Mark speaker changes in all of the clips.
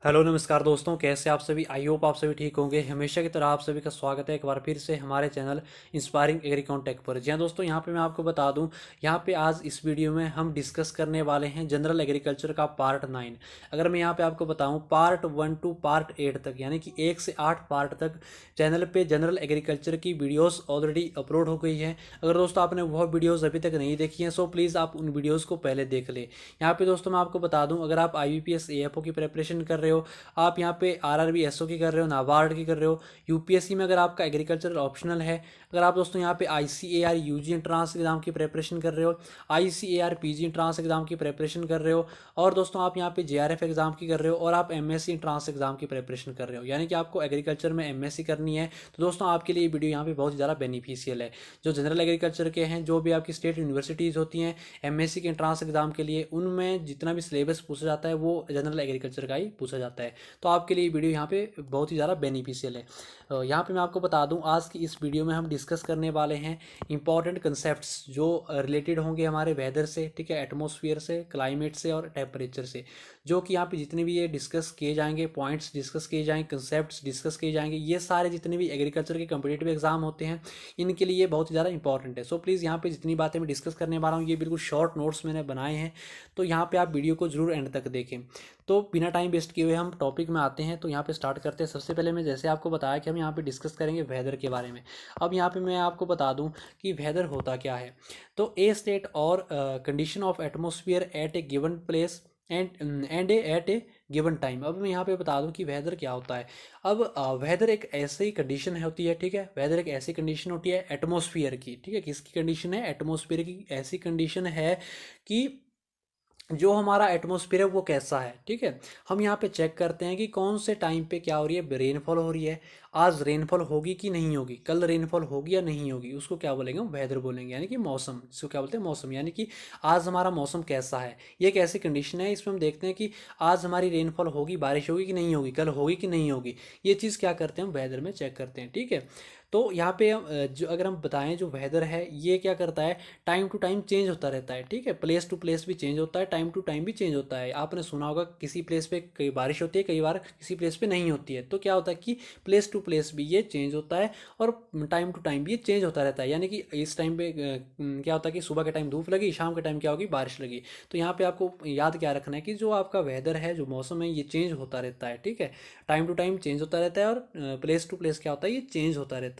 Speaker 1: Hello नमस्कार दोस्तों, कैसे आप सभी। आई होप आप सभी ठीक होंगे। हमेशा की तरह आप सभी का स्वागत है एक बार फिर से हमारे चैनल इंस्पायरिंग एग्रीकॉन टेक पर। जी हाँ दोस्तों, यहाँ पे मैं आपको बता दूं, यहाँ पे आज इस वीडियो में हम डिस्कस करने वाले हैं जनरल एग्रीकल्चर का पार्ट 9। अगर मैं यहाँ पे आपको बताऊं, पार्ट 1 टू पार्ट 8 तक, यानी कि 1 से 8 पार्ट तक चैनल पे जनरल एग्रीकल्चर की वीडियोस ऑलरेडी अपलोड हो गई है। अगर दोस्तों आपने वह वीडियोस अभी तक नहीं देखी हैं, सो प्लीज़ आप उन वीडियोज़ को पहले देख लें। यहाँ पे दोस्तों मैं आपको बता दूँ, अगर आप IBPS AFO की प्रिपरेशन कर रहे हो, आप यहाँ पे RRB SO की कर रहे हो, नाबार्ड की कर रहे हो, यूपीएससी में अगर आपका एग्रीकल्चर ऑप्शनल है, अगर आप दोस्तों यहाँ पे ICAR UG एंट्रांस एग्जाम की प्रिपरेशन कर रहे हो, ICAR PG एंट्रांस एग्जाम की प्रिपरेशन कर रहे हो, और दोस्तों आप यहाँ पे JRF एग्जाम की कर रहे हो, और आप MSc एंट्रांस एग्जाम की प्रिपरेशन कर रहे हो, यानी कि आपको एग्रीकल्चर में MSc करनी है, तो दोस्तों आपके लिए ये वीडियो यहाँ पे बहुत ज़्यादा बेनिफिशियल है। जो जनरल एग्रीकल्चर के हैं, जो भी आपकी स्टेट यूनिवर्सिटीज़ होती हैं MSc के एंट्रांस एग्जाम के लिए, उनमें जितना भी सिलेबस पूछा जाता है वो जनरल एग्रीकल्चर का ही पूछा जाता है। तो आपके लिए वीडियो यहाँ पे बहुत ही ज़्यादा बेनिफिशियल है। यहाँ पे मैं आपको बता दूँ, आज की इस वीडियो में हम डिस्कस करने वाले हैं इंपॉर्टेंट कंसेप्ट्स जो रिलेटेड होंगे हमारे वेदर से, ठीक है, एटमॉस्फेयर से, क्लाइमेट से और टेम्परेचर से। जो कि यहाँ पे जितने भी ये डिस्कस किए जाएंगे, पॉइंट्स डिस्कस किए जाएंगे, कंसेप्ट्स डिस्कस किए जाएंगे, ये सारे जितने भी एग्रीकल्चर के कम्पिटिटिव एग्जाम होते हैं, इनके लिए ये बहुत ही ज़्यादा इंपॉर्टेंट है। सो प्लीज़ यहाँ पे जितनी बातें मैं डिस्कस करने वाला हूँ, ये बिल्कुल शॉर्ट नोट्स मैंने बनाए हैं, तो यहाँ पे आप वीडियो को जरूर एंड तक देखें। तो बिना टाइम वेस्ट किए हुए हम टॉपिक में आते हैं। तो यहाँ पे स्टार्ट करते हैं। सबसे पहले मैं जैसे आपको बताया कि हम यहाँ पे डिस्कस करेंगे वेदर के बारे में। अब यहाँ पे मैं आपको बता दूँ कि वेदर होता क्या है। तो ए स्टेट और condition of atmosphere at a given place and at a given time. अब मैं यहाँ पे बता दूं कि वेदर क्या होता है। अब वेदर एक ऐसी कंडीशन होती है, ठीक है, वेदर एक ऐसी कंडीशन होती है एटमोसफियर की, ठीक है, किसकी कंडीशन है, एटमोसफियर की ऐसी कंडीशन है कि जो हमारा एटमॉस्फेयर है वो कैसा है, ठीक है। हम यहाँ पे चेक करते हैं कि कौन से टाइम पे क्या हो रही है, रेनफॉल हो रही है, आज रेनफॉल होगी कि नहीं होगी, कल रेनफॉल होगी या नहीं होगी, उसको क्या बोलेंगे, हम वेदर बोलेंगे, यानी कि मौसम। इसको क्या बोलते हैं, मौसम, यानी कि आज हमारा मौसम कैसा है। ये एक ऐसी कंडीशन है, इसमें हम देखते हैं कि आज हमारी रेनफॉल होगी, बारिश होगी कि नहीं होगी, कल होगी कि नहीं होगी। ये चीज़ क्या करते हैं, हम वेदर में चेक करते हैं, ठीक है। तो यहाँ पे जो अगर हम बताएं, जो वेदर है ये क्या करता है, टाइम टू टाइम चेंज होता रहता है, ठीक है, प्लेस टू प्लेस भी चेंज होता है, टाइम टू टाइम भी चेंज होता है। आपने सुना होगा किसी प्लेस पे कई बारिश होती है, कई बार किसी प्लेस पे नहीं होती है। तो क्या होता है कि प्लेस टू प्लेस भी ये चेंज होता है और टाइम टू टाइम भी ये चेंज होता रहता है। यानी कि इस टाइम पे क्या होता है कि सुबह के टाइम धूप लगी, शाम के टाइम क्या होगी, बारिश लगी। तो यहाँ पे आपको याद क्या रखना है कि जो आपका वेदर है, जो मौसम है, ये चेंज होता रहता है, ठीक है, टाइम टू टाइम चेंज होता रहता है, और प्लेस टू प्लेस क्या होता है, ये चेंज होता रहता है।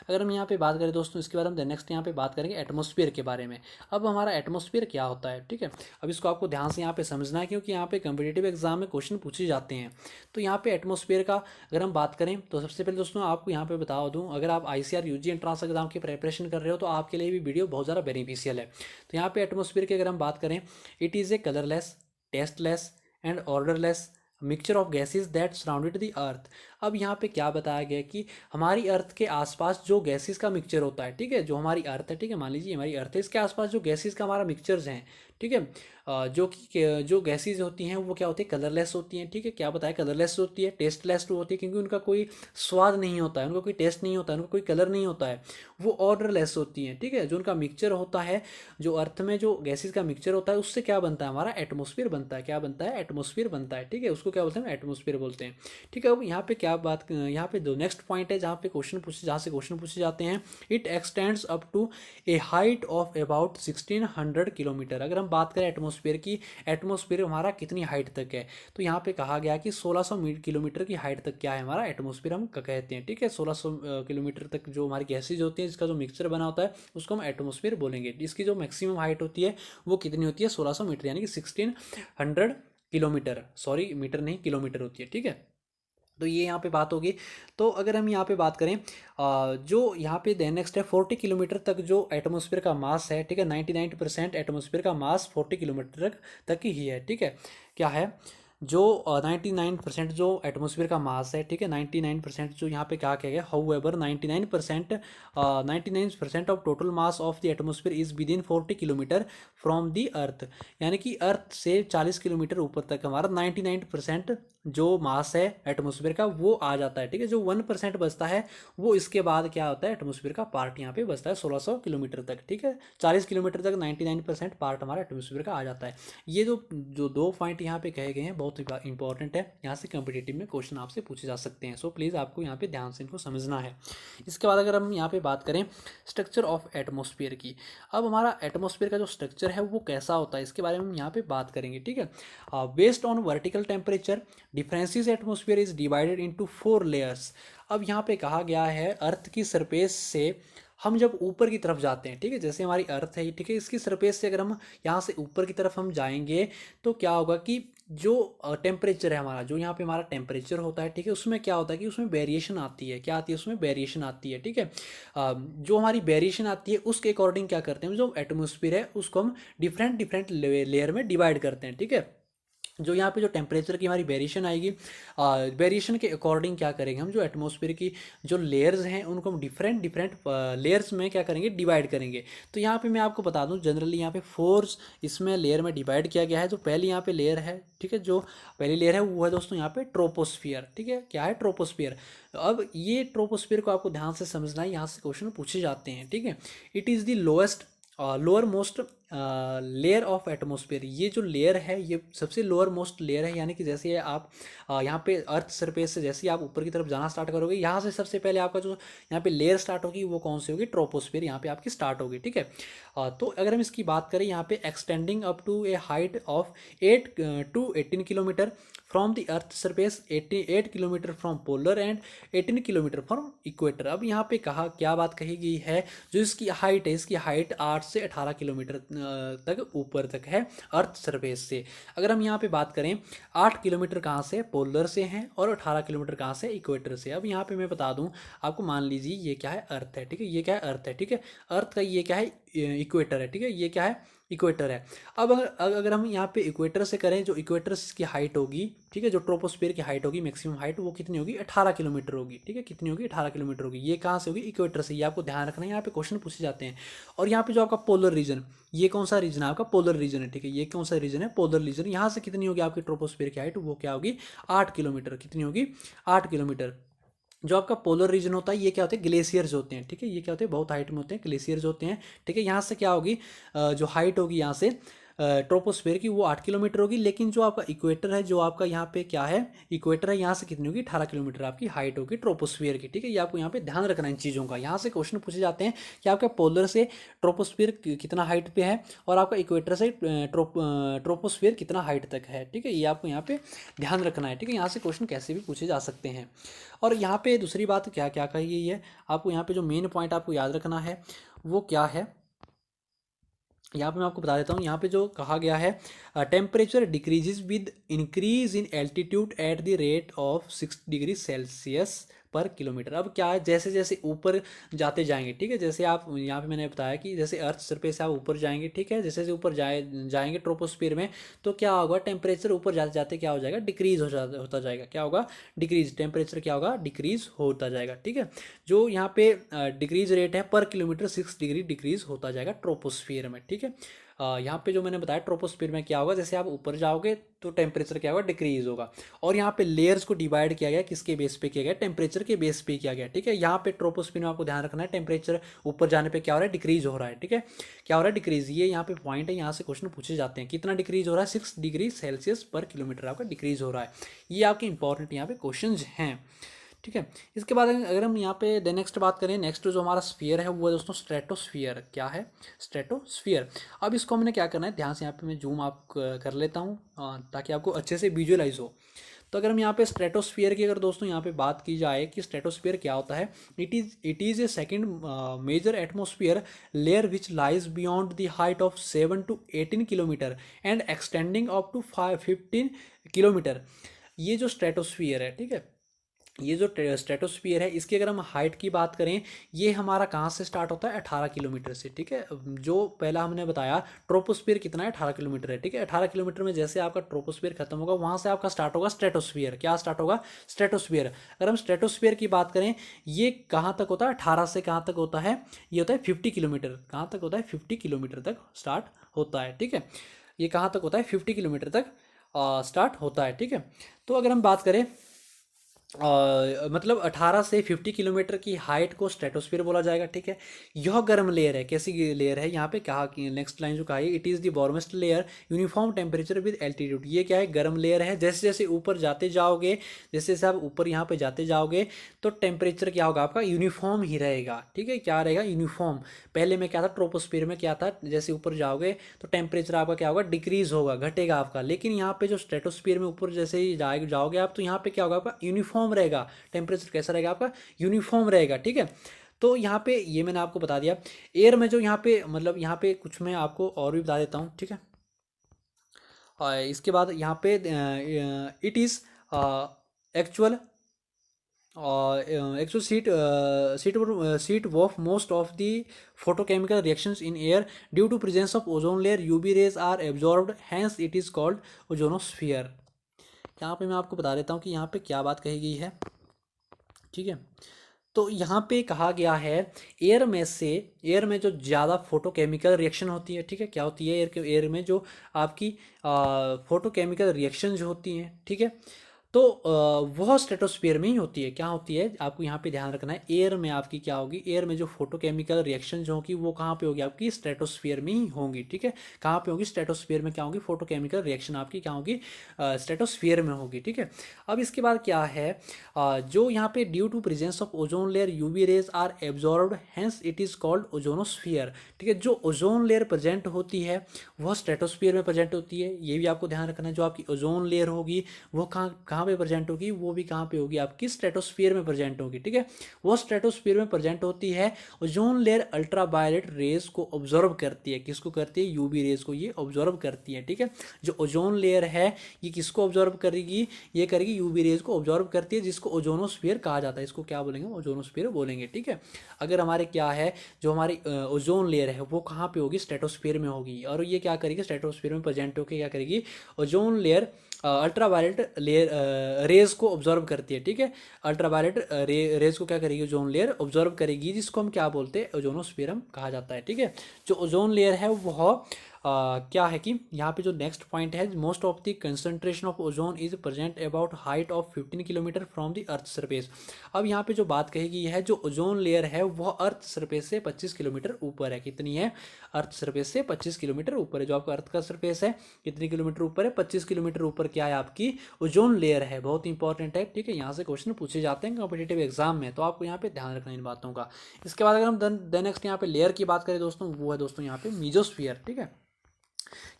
Speaker 1: अगर हम यहाँ पे बात करें दोस्तों, इसके बाद हम नेक्स्ट यहाँ पे बात करेंगे एटमॉस्फेयर के बारे में। अब हमारा एटमॉस्फेयर क्या होता है, ठीक है। अब इसको आपको ध्यान से यहाँ पे समझना है, क्योंकि यहाँ पे कम्पिटेटिव एग्जाम में क्वेश्चन पूछे जाते हैं। तो यहाँ पे एटमॉस्फेयर का अगर हम बात करें, तो सबसे पहले दोस्तों आपको यहाँ पे बता दूँ, अगर आप ICAR UG एंट्रांस एग्जाम की प्रिपरेशन कर रहे हो, तो आपके लिए भी वीडियो बहुत ज़्यादा बेनिफिशियल है। तो यहाँ पे एटमॉस्फेयर की अगर हम बात करें, it is A colourless, tasteless and odourless mixture of gases that surrounded the earth. अब यहाँ पे क्या बताया गया कि हमारी अर्थ के आसपास जो गैसेस का मिक्सचर होता है, ठीक है, जो हमारी अर्थ है, ठीक है, मान लीजिए हमारी अर्थ है, इसके आसपास जो गैसेस का हमारा मिक्सचर्स हैं, ठीक है, जो कि जो गैसेस होती हैं वो क्या होती है, कलरलेस होती हैं, ठीक है। क्या बताया, कलरलेस होती है, टेस्टलेस होती है, क्योंकि उनका कोई स्वाद नहीं होता है, उनका कोई टेस्ट नहीं होता है, उनका कोई कलर नहीं होता है। वो ऑर्डरलेस होती हैं, ठीक है। जो उनका मिक्सचर होता है, जो अर्थ में जो गैसेस का मिक्सचर होता है, उससे क्या बनता है, हमारा एटमॉस्फेयर बनता है। क्या बनता है, एटमॉस्फेयर बनता है, ठीक है, उसको क्या बोलते हैं, एटमॉस्फेयर बोलते हैं, ठीक है। अब यहाँ पे क्या बात, यहाँ पे दो नेक्स्ट पॉइंट है जहाँ पे जहाँ से क्वेश्चन पूछे जाते हैं। It extends up to a height of about 1600 kilometre. अगर हम बात करें एटमॉस्फेयर की, एटमॉस्फेयर हमारा कितनी हाइट तक है, तो यहाँ पे कहा गया कि 1600 किलोमीटर की हाइट तक क्या है हमारा एटमॉस्फेयर, हम कहते हैं, ठीक है। 1600 किलोमीटर तक जो हमारी गैसेज होती हैं, जिसका जो मिक्सचर बना होता है, उसको हम एटमॉस्फेयर बोलेंगे। इसकी जो मैक्सिमम हाइट होती है वो कितनी होती है, 1600 मीटर, यानी कि 1600 किलोमीटर, सॉरी मीटर नहीं, किलोमीटर होती है, ठीक है। तो ये यहाँ पे बात होगी। तो अगर हम यहाँ पे बात करें, जो यहाँ पे नेक्स्ट है 40 किलोमीटर तक जो एटमॉस्फेयर का मास है, ठीक है, 99% एटमॉस्फेयर का मास 40 किलोमीटर तक ही है, ठीक है। क्या है, जो 99% जो एटमॉस्फेयर का मास है, ठीक है, 99% जो यहाँ पे क्या कहा गया, how ever 99% of total mass of the atmosphere is with in 40 kilometre from the अर्थ। यानी कि अर्थ से 40 किलोमीटर ऊपर तक हमारा 99% जो मास है एटमॉस्फेयर का वो आ जाता है, ठीक है। जो 1% बचता है वो इसके बाद क्या होता है, एटमॉस्फेयर का पार्ट यहाँ पे बचता है 1600 किलोमीटर तक, ठीक है। 40 किलोमीटर तक 99% पार्ट हमारा एटमॉस्फेयर का आ जाता है। ये जो जो दो पॉइंट यहाँ पे कहे गए हैं बहुत बहुत इंपॉर्टेंट है, यहाँ से कॉम्पिटिटिव में क्वेश्चन आपसे पूछे जा सकते हैं। सो प्लीज़ आपको यहाँ पे ध्यान से इनको समझना है। इसके बाद अगर हम यहाँ पे बात करें स्ट्रक्चर ऑफ एटमॉस्फेयर की, अब हमारा एटमॉस्फेयर का जो स्ट्रक्चर है वो कैसा होता है इसके बारे में हम यहाँ पे बात करेंगे, ठीक है। Based on vertical temperature differences atmosphere is divided into 4 layers. अब यहाँ पे कहा गया है अर्थ की सरफेस से हम जब ऊपर की तरफ जाते हैं, ठीक है, जैसे हमारी अर्थ है, ठीक है, इसकी सरफेस से अगर हम यहाँ से ऊपर की तरफ हम जाएंगे तो क्या होगा कि जो टेम्परेचर है हमारा, जो यहाँ पे हमारा टेम्परेचर होता है, ठीक है, उसमें क्या होता है कि उसमें वेरिएशन आती है। क्या आती है? उसमें वेरिएशन आती है, ठीक है। जो हमारी वेरिएशन आती है उसके अकॉर्डिंग क्या करते हैं, जो एटमोसफियर है उसको हम डिफरेंट डिफरेंट लेयर में डिवाइड करते हैं, ठीक है। जो यहाँ पे जो टेम्परेचर की हमारी वेरिएशन आएगी, वेरिएशन के अकॉर्डिंग क्या करेंगे हम, जो एटमॉस्फेयर की जो लेयर्स हैं उनको हम डिफरेंट डिफरेंट लेयर्स में क्या करेंगे, डिवाइड करेंगे। तो यहाँ पे मैं आपको बता दूँ जनरली यहाँ पे 4 इसमें लेयर में डिवाइड किया गया है। जो पहली यहाँ पे लेयर है, ठीक है, जो पहली लेयर है वो है दोस्तों यहाँ पे ट्रोपोस्फियर, ठीक है। क्या है? ट्रोपोस्फियर। अब ये ट्रोपोस्फियर को आपको ध्यान से समझना है, यहाँ से क्वेश्चन पूछे जाते हैं, ठीक है। It is the lowest lower most layer of atmosphere. ये जो लेयर है ये सबसे लोअर मोस्ट लेयर है, यानी कि जैसे आप यहाँ पे अर्थ सरफेस से जैसे आप ऊपर की तरफ जाना स्टार्ट करोगे, यहाँ से सबसे पहले आपका जो यहाँ पे लेयर स्टार्ट होगी वो कौन सी होगी? ट्रोपोस्फियर यहाँ पे आपकी स्टार्ट होगी, ठीक है। तो अगर हम इसकी बात करें यहाँ पे extending up to a height of 8 to 18 kilometre from the earth surface, 88 kilometre from polar and 18 kilometre from equator. अब यहाँ पे कहा क्या बात कही गई है, जो इसकी हाइट है, इसकी हाइट 8 से 18 किलोमीटर तक ऊपर तक है अर्थ सरफेस से। अगर हम यहाँ पे बात करें 8 किलोमीटर कहाँ से? पोलर से हैं, और 18 किलोमीटर कहाँ से? इक्वेटर से। अब यहाँ पे मैं बता दूँ आपको, मान लीजिए ये क्या है? अर्थ है, ठीक है। ये क्या है? अर्थ है, ठीक है। अर्थ का ये क्या है? इक्वेटर है, ठीक है। ये क्या है? इक्वेटर है। अब अगर हम यहाँ पे इक्वेटर से करें, जो इक्वेटर की हाइट होगी, ठीक है, जो ट्रोपोस्फियर की हाइट होगी, मैक्सिमम हाइट, वो कितनी होगी? 18 किलोमीटर होगी, ठीक है। कितनी होगी? 18 किलोमीटर होगी। ये कहाँ से होगी? इक्वेटर से। ये आपको ध्यान रखना है, यहाँ पे क्वेश्चन पूछे जाते हैं। और यहाँ पे जो आपका पोलर रीजन, ये कौन सा रीजन है? आपका पोलर रीजन है, ठीक है। ये कौन सा रीजन है? Polar region. यहाँ से कितनी होगी आपकी ट्रोपोस्फियर की हाइट? वो क्या होगी? 8 किलोमीटर। कितनी होगी? 8 किलोमीटर। जो आपका पोलर रीजन होता है ये क्या होते हैं? ग्लेशियर्स होते हैं, ठीक है। ये क्या होते हैं? बहुत हाइट में होते हैं, ग्लेशियर्स होते हैं, ठीक है। यहाँ से क्या होगी, जो हाइट होगी यहाँ से ट्रोपोस्फेयर की, वो 8 किलोमीटर होगी। लेकिन जो आपका इक्वेटर है, जो आपका यहाँ पे क्या है, इक्वेटर है, यहाँ से कितनी होगी? 18 किलोमीटर आपकी हाइट होगी ट्रोपोस्फेयर की, ठीक है। ये आपको यहाँ पे ध्यान रखना है इन चीज़ों का। यहाँ से क्वेश्चन पूछे जाते हैं कि आपका पोलर से ट्रोपोस्फेयर कितना हाइट पे है, और आपका इक्वेटर से ट्रोपोस्फेयर कितना हाइट तक है, ठीक है। ये आपको यहाँ पे ध्यान रखना है, ठीक है। यहाँ से क्वेश्चन कैसे भी पूछे जा सकते हैं। और यहाँ पे दूसरी बात क्या क्या कही गई है, आपको यहाँ पे जो मेन पॉइंट आपको याद रखना है वो क्या है, यहाँ पे मैं आपको बता देता हूँ। यहाँ पे जो कहा गया है, temperature decreases with increase in altitude at the rate of 6 degree Celsius पर किलोमीटर। अब क्या है, जैसे जैसे ऊपर जाते जाएंगे, ठीक है, जैसे आप यहाँ पे मैंने बताया कि जैसे अर्थ सरफेस से आप ऊपर जाएंगे, ठीक है, जैसे जैसे ऊपर जाएंगे ट्रोपोस्फीयर में, तो क्या होगा, टेम्परेचर ऊपर जाते जाते क्या हो जाएगा, डिक्रीज होता जाएगा। क्या होगा? डिक्रीज। टेम्परेचर क्या होगा? डिक्रीज होता जाएगा, ठीक है। जो यहाँ पे डिक्रीज रेट है पर किलोमीटर 6 डिग्री डिक्रीज होता जाएगा ट्रोपोस्फीयर में, ठीक है। यहाँ पे जो मैंने बताया ट्रोपोस्फीयर में क्या होगा, जैसे आप ऊपर जाओगे तो टेम्परेचर क्या होगा, डिक्रीज होगा। और यहाँ पे लेयर्स को डिवाइड किया गया, किसके बेस पे किया गया, टेम्परेचर के बेस पे किया गया, ठीक है। यहाँ पे ट्रोपोस्फीयर में आपको ध्यान रखना है, टेम्परेचर ऊपर जाने पे क्या हो रहा है, डिक्रीज हो रहा है, ठीक है। क्या हो रहा है, डिक्रीज। ये यहाँ पे पॉइंट है, यहाँ से क्वेश्चन पूछे जाते हैं, कितना डिक्रीज हो रहा है, 6 डिग्री सेल्सियस पर किलोमीटर आपका डिक्रीज हो रहा है। ये आपके इंपॉर्टेंट यहाँ पे क्वेश्चन हैं, ठीक है। इसके बाद अगर हम यहाँ पे द नेक्स्ट बात करें, नेक्स्ट जो हमारा स्फीयर है वो है दोस्तों स्ट्रेटोस्फीयर। क्या है? स्ट्रेटोस्फीयर। अब इसको हमने क्या करना है, ध्यान से यहाँ पे मैं जूम आप कर लेता हूँ ताकि आपको अच्छे से विजुअलाइज हो। तो अगर हम यहाँ पे स्ट्रेटोस्फीयर की अगर दोस्तों यहाँ पे बात की जाए कि स्ट्रेटोस्फीयर क्या होता है, it is a second major atmosphere layer which lies beyond the height of 7 to 18 kilometre and extending up to 15 kilometre. ये जो स्ट्रेटोस्फीयर है, ठीक है, ये जो स्ट्रेटोस्फीयर है, इसकी अगर हम हाइट की बात करें, ये हमारा कहाँ से स्टार्ट होता है, 18 किलोमीटर से, ठीक है। जो पहला हमने बताया ट्रोपोस्फीयर कितना है, 18 किलोमीटर है, ठीक है। 18 किलोमीटर में जैसे आपका ट्रोपोस्फीयर खत्म होगा, वहाँ से आपका स्टार्ट होगा स्ट्रेटोस्फीयर। क्या स्टार्ट होगा? स्ट्रेटोस्फीयर। अगर हम स्ट्रेटोस्फीयर की बात करें, ये कहाँ तक होता है, 18 से कहाँ तक होता है, ये होता है 50 किलोमीटर। कहाँ तक होता है? 50 किलोमीटर तक स्टार्ट होता है, ठीक है। ये कहाँ तक होता है? 50 किलोमीटर तक स्टार्ट होता है, ठीक है। तो अगर हम बात करें मतलब 18 से 50 किलोमीटर की हाइट को स्ट्रेटोस्फीयर बोला जाएगा। ठीक है, यह गर्म लेयर है। कैसी लेयर है, यहाँ पे कहा कि नेक्स्ट लाइन जो कहा है, it is the warmest layer uniform temperature with altitude. ये क्या है, गर्म लेयर है। जैसे जैसे ऊपर जाते जाओगे, जैसे जैसे आप ऊपर यहाँ पे जाते जाओगे तो टेम्परेचर क्या होगा आपका, यूनिफॉर्म ही रहेगा। ठीक है, क्या रहेगा, यूनिफॉर्म। पहले में क्या था, ट्रोपोस्फीयर में क्या था, जैसे ऊपर जाओगे तो टेम्परेचर आपका क्या होगा, डिक्रीज होगा, घटेगा आपका। लेकिन यहाँ पे जो स्ट्रेटोस्फीयर में ऊपर जैसे ही जाओगे आप, तो यहाँ पे क्या होगा आपका, यूनिफॉर्म रहेगा। टेम्परेचर कैसा रहेगा आपका, यूनिफॉर्म रहेगा। ठीक है, तो यहाँ पे ये मैंने आपको बता दिया। एयर में जो यहाँ पे मतलब यहाँ पे कुछ मैं आपको और भी बता देता हूँ। ठीक है, और इसके बाद यहाँ पे it is actual actual seat of most of the photochemical reactions in air due to presence of ozone layer, UV rays are absorbed, hence it is called ozonosphere। यहाँ पे मैं आपको बता देता हूँ कि यहाँ पे क्या बात कही गई है। ठीक है, तो यहाँ पे कहा गया है, एयर में जो ज़्यादा फोटोकेमिकल रिएक्शन होती है। ठीक है, क्या होती है, एयर में जो आपकी फोटोकेमिकल रिएक्शन जो होती हैं, ठीक है, तो वह स्ट्रेटोस्फीयर में ही होती है। क्या होती है, आपको यहाँ पे ध्यान रखना है, एयर में आपकी क्या होगी, एयर में जो फोटोकेमिकल रिएक्शन जो होगी वो कहाँ पे होगी, आपकी स्ट्रेटोस्फीयर में ही होंगी। ठीक है, कहाँ पे होगी, स्ट्रेटोस्फीयर में क्या होगी, फोटोकेमिकल रिएक्शन आपकी क्या होगी, स्ट्रेटोस्फीयर में होगी। ठीक है, अब इसके बाद क्या है, जो यहाँ पे due to presence of ozone layer UV rays are absorbed, hence it is called ozonosphere. ठीक है, जो ओजोन लेयर प्रेजेंट होती है वह स्ट्रेटोस्फीयर में प्रेजेंट होती है। ये भी आपको ध्यान रखना है, जो आपकी ओजोन लेयर होगी वो कहाँ कहाँ पे प्रेजेंट होगी, वो भी कहाँ पे होगी, आपकी स्ट्रेटोस्फीयर में प्रेजेंट होगी। ठीक है, वो स्ट्रेटोस्फीयर में प्रेजेंट होती है। ओजोन लेयर अल्ट्रावायलेट रेज को ऑब्जर्व करती है। किसको करती है, यूवी रेज को ये ऑब्जर्व करती है। ठीक है, जो ओजोन लेयर है ये किसको ऑब्जर्व करेगी, ये करेगी यूवी रेज को ऑब्जर्व करती है, जिसको ओजोनोस्फीयर कहा जाता है। इसको क्या बोलेंगे, ओजोनोस्फीयर बोलेंगे। ठीक है, अगर हमारे क्या है, जो हमारी ओजोन लेयर है वो कहाँ पे होगी, स्ट्रेटोस्फीयर में होगी। और ये क्या करेगी, स्ट्रेटोस्फीयर में प्रेजेंट होकर क्या करेगी, ozone layer ultraviolet layer rays को ऑब्जर्व करती है। ठीक है, अल्ट्रावायलेट रेज को क्या करेगी, ओजोन लेयर ऑब्जर्व करेगी, जिसको हम क्या बोलते हैं, ओजोनोस्फीयर हम कहा जाता है। ठीक है, जो ओजोन लेयर है वह क्या है कि यहाँ पे जो नेक्स्ट पॉइंट है, most of the concentration of ozone is present about height of 15 kilometre from the earth surface. अब यहाँ पे जो बात कही गई है, जो ओजोन लेयर है वह अर्थ सरफेस से 25 किलोमीटर ऊपर है। कितनी है, अर्थ सरफेस से 25 किलोमीटर ऊपर है। जो आपका अर्थ का सरफेस है कितनी किलोमीटर ऊपर है, 25 किलोमीटर ऊपर क्या है, आपकी ओजोन लेयर है। बहुत इंपॉर्टेंट है। ठीक है, यहाँ से क्वेश्चन पूछे जाते हैं कॉम्पिटेटिव एग्जाम में, तो आपको यहाँ पे ध्यान रखना इन बातों का। इसके बाद अगर हम देन नेक्स्ट यहाँ पे लेयर की बात करें दोस्तों, वो है दोस्तों यहाँ पे मीजोस्फीयर। ठीक है,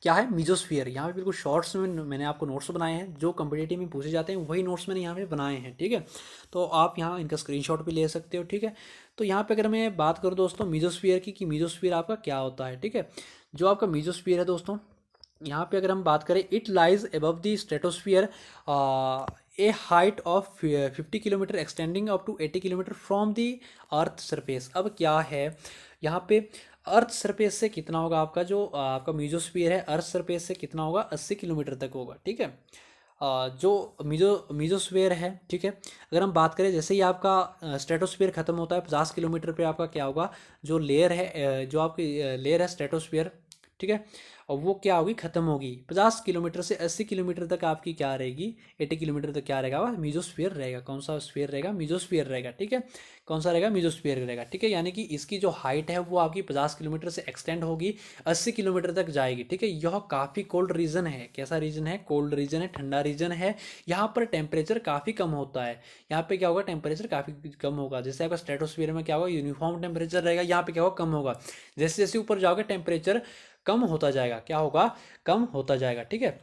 Speaker 1: क्या है, मीजोस्फीयर। यहाँ पे बिल्कुल शॉर्ट्स में मैंने आपको नोट्स बनाए हैं, जो कम्पिटेटिव में पूछे जाते हैं वही नोट्स मैंने यहाँ पे बनाए हैं। ठीक है, तो आप यहाँ इनका स्क्रीनशॉट भी ले सकते हो। ठीक है, तो यहाँ पे अगर मैं बात करूँ दोस्तों मीजोस्फीयर की, कि मीजोस्फीयर आपका क्या होता है। ठीक है, जो आपका मीजोस्फीयर है दोस्तों, यहाँ पे अगर हम बात करें, it lies above the stratosphere a height of 50 kilometre extending up to 80 kilometre from the earth surface. अब क्या है, यहाँ पे अर्थ सरफेस से कितना होगा आपका, जो आपका मीजोस्फीयर है अर्थ सरफेस से कितना होगा, 80 किलोमीटर तक होगा। ठीक है, जो मीजोस्फीयर है। ठीक है, अगर हम बात करें, जैसे ही आपका स्ट्रेटोस्फीयर खत्म होता है 50 किलोमीटर पे आपका क्या होगा, जो लेयर है जो आपकी लेयर है स्ट्रेटोस्फीयर, ठीक है, और वो क्या होगी, खत्म होगी। 50 किलोमीटर से 80 किलोमीटर तक आपकी क्या रहेगी, 80 किलोमीटर तक क्या रहेगा, वह मीजोस्फीयर रहेगा। कौन सा स्फीयर रहेगा, मीजोस्फीयर रहेगा। ठीक है, कौन सा रहेगा, मीजोस्फीयर रहेगा। ठीक है, यानी कि इसकी जो हाइट है वो आपकी 50 किलोमीटर से एक्सटेंड होगी, 80 किलोमीटर तक जाएगी। ठीक है, यह काफ़ी कोल्ड रीजन है। कैसा रीजन है, कोल्ड रीजन है, ठंडा रीजन है। यहाँ पर टेम्परेचर काफ़ी कम होता है। यहाँ पे क्या होगा, टेम्परेचर काफ़ी कम होगा। जैसे आपका स्ट्रेटोस्फीयर में क्या होगा, यूनिफॉर्म टेम्परेचर रहेगा, यहाँ पे क्या होगा, कम होगा। जैसे जैसे ऊपर जाओगे टेम्परेचर कम होता जाएगा। क्या होगा, कम होता जाएगा। ठीक है,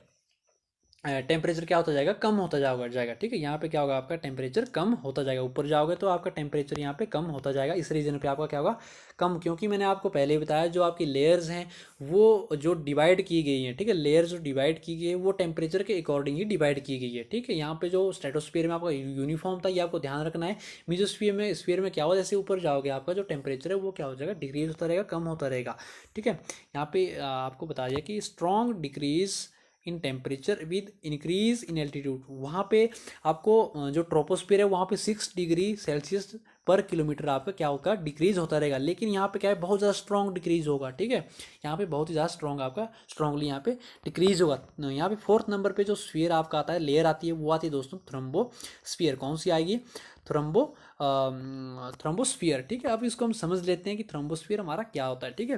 Speaker 1: टेम्परेचर क्या होता जाएगा, कम होता जाएगा। ठीक है, यहाँ पे क्या होगा, आपका टेम्परेचर कम होता जाएगा। ऊपर जाओगे तो आपका टेम्परेचर यहाँ पे कम होता जाएगा। इस रीजन पे आपका क्या होगा, कम, क्योंकि मैंने आपको पहले ही बताया, जो आपकी लेयर्स हैं वो जो डिवाइड की गई हैं। ठीक है, लेयर्स जो डिवाइड की गई है वो टेम्परेचर के अकॉर्डिंग ही डिवाइड की गई है। ठीक है, यहाँ पे जो स्ट्रेटोस्फीयर में आपका यूनिफॉर्म था, ये आपको ध्यान रखना है। मीजोस्फीयर में क्या होगा, जैसे ऊपर जाओगे आपका जो टेम्परेचर है वो क्या हो जाएगा, डिक्रीज होता रहेगा, कम होता रहेगा। ठीक है, यहाँ पे आपको बता दिया कि strong decrease in temperature with increase in altitude. वहाँ पे आपको जो ट्रोपोस्फीयर है वहाँ पे 6 डिग्री सेल्सियस पर किलोमीटर आपका क्या होगा, डिक्रीज होता रहेगा। लेकिन यहाँ पे क्या है, बहुत ज़्यादा स्ट्रॉन्ग डिक्रीज होगा, ठीक है, यहाँ पे बहुत ही ज़्यादा स्ट्रॉन्ग आपका स्ट्रॉन्गली यहाँ पे डिक्रीज होगा। यहाँ पे 4th नंबर पे जो स्फीयर आपका आता है, लेयर आती है, वो आती है दोस्तों थ्रोम्बोस्फीयर। कौन सी आएगी, थ्रोम्बोस्फीयर, ठीक है। अब इसको हम समझ लेते हैं कि थ्रोम्बोस्फीयर हमारा क्या होता है, ठीक है।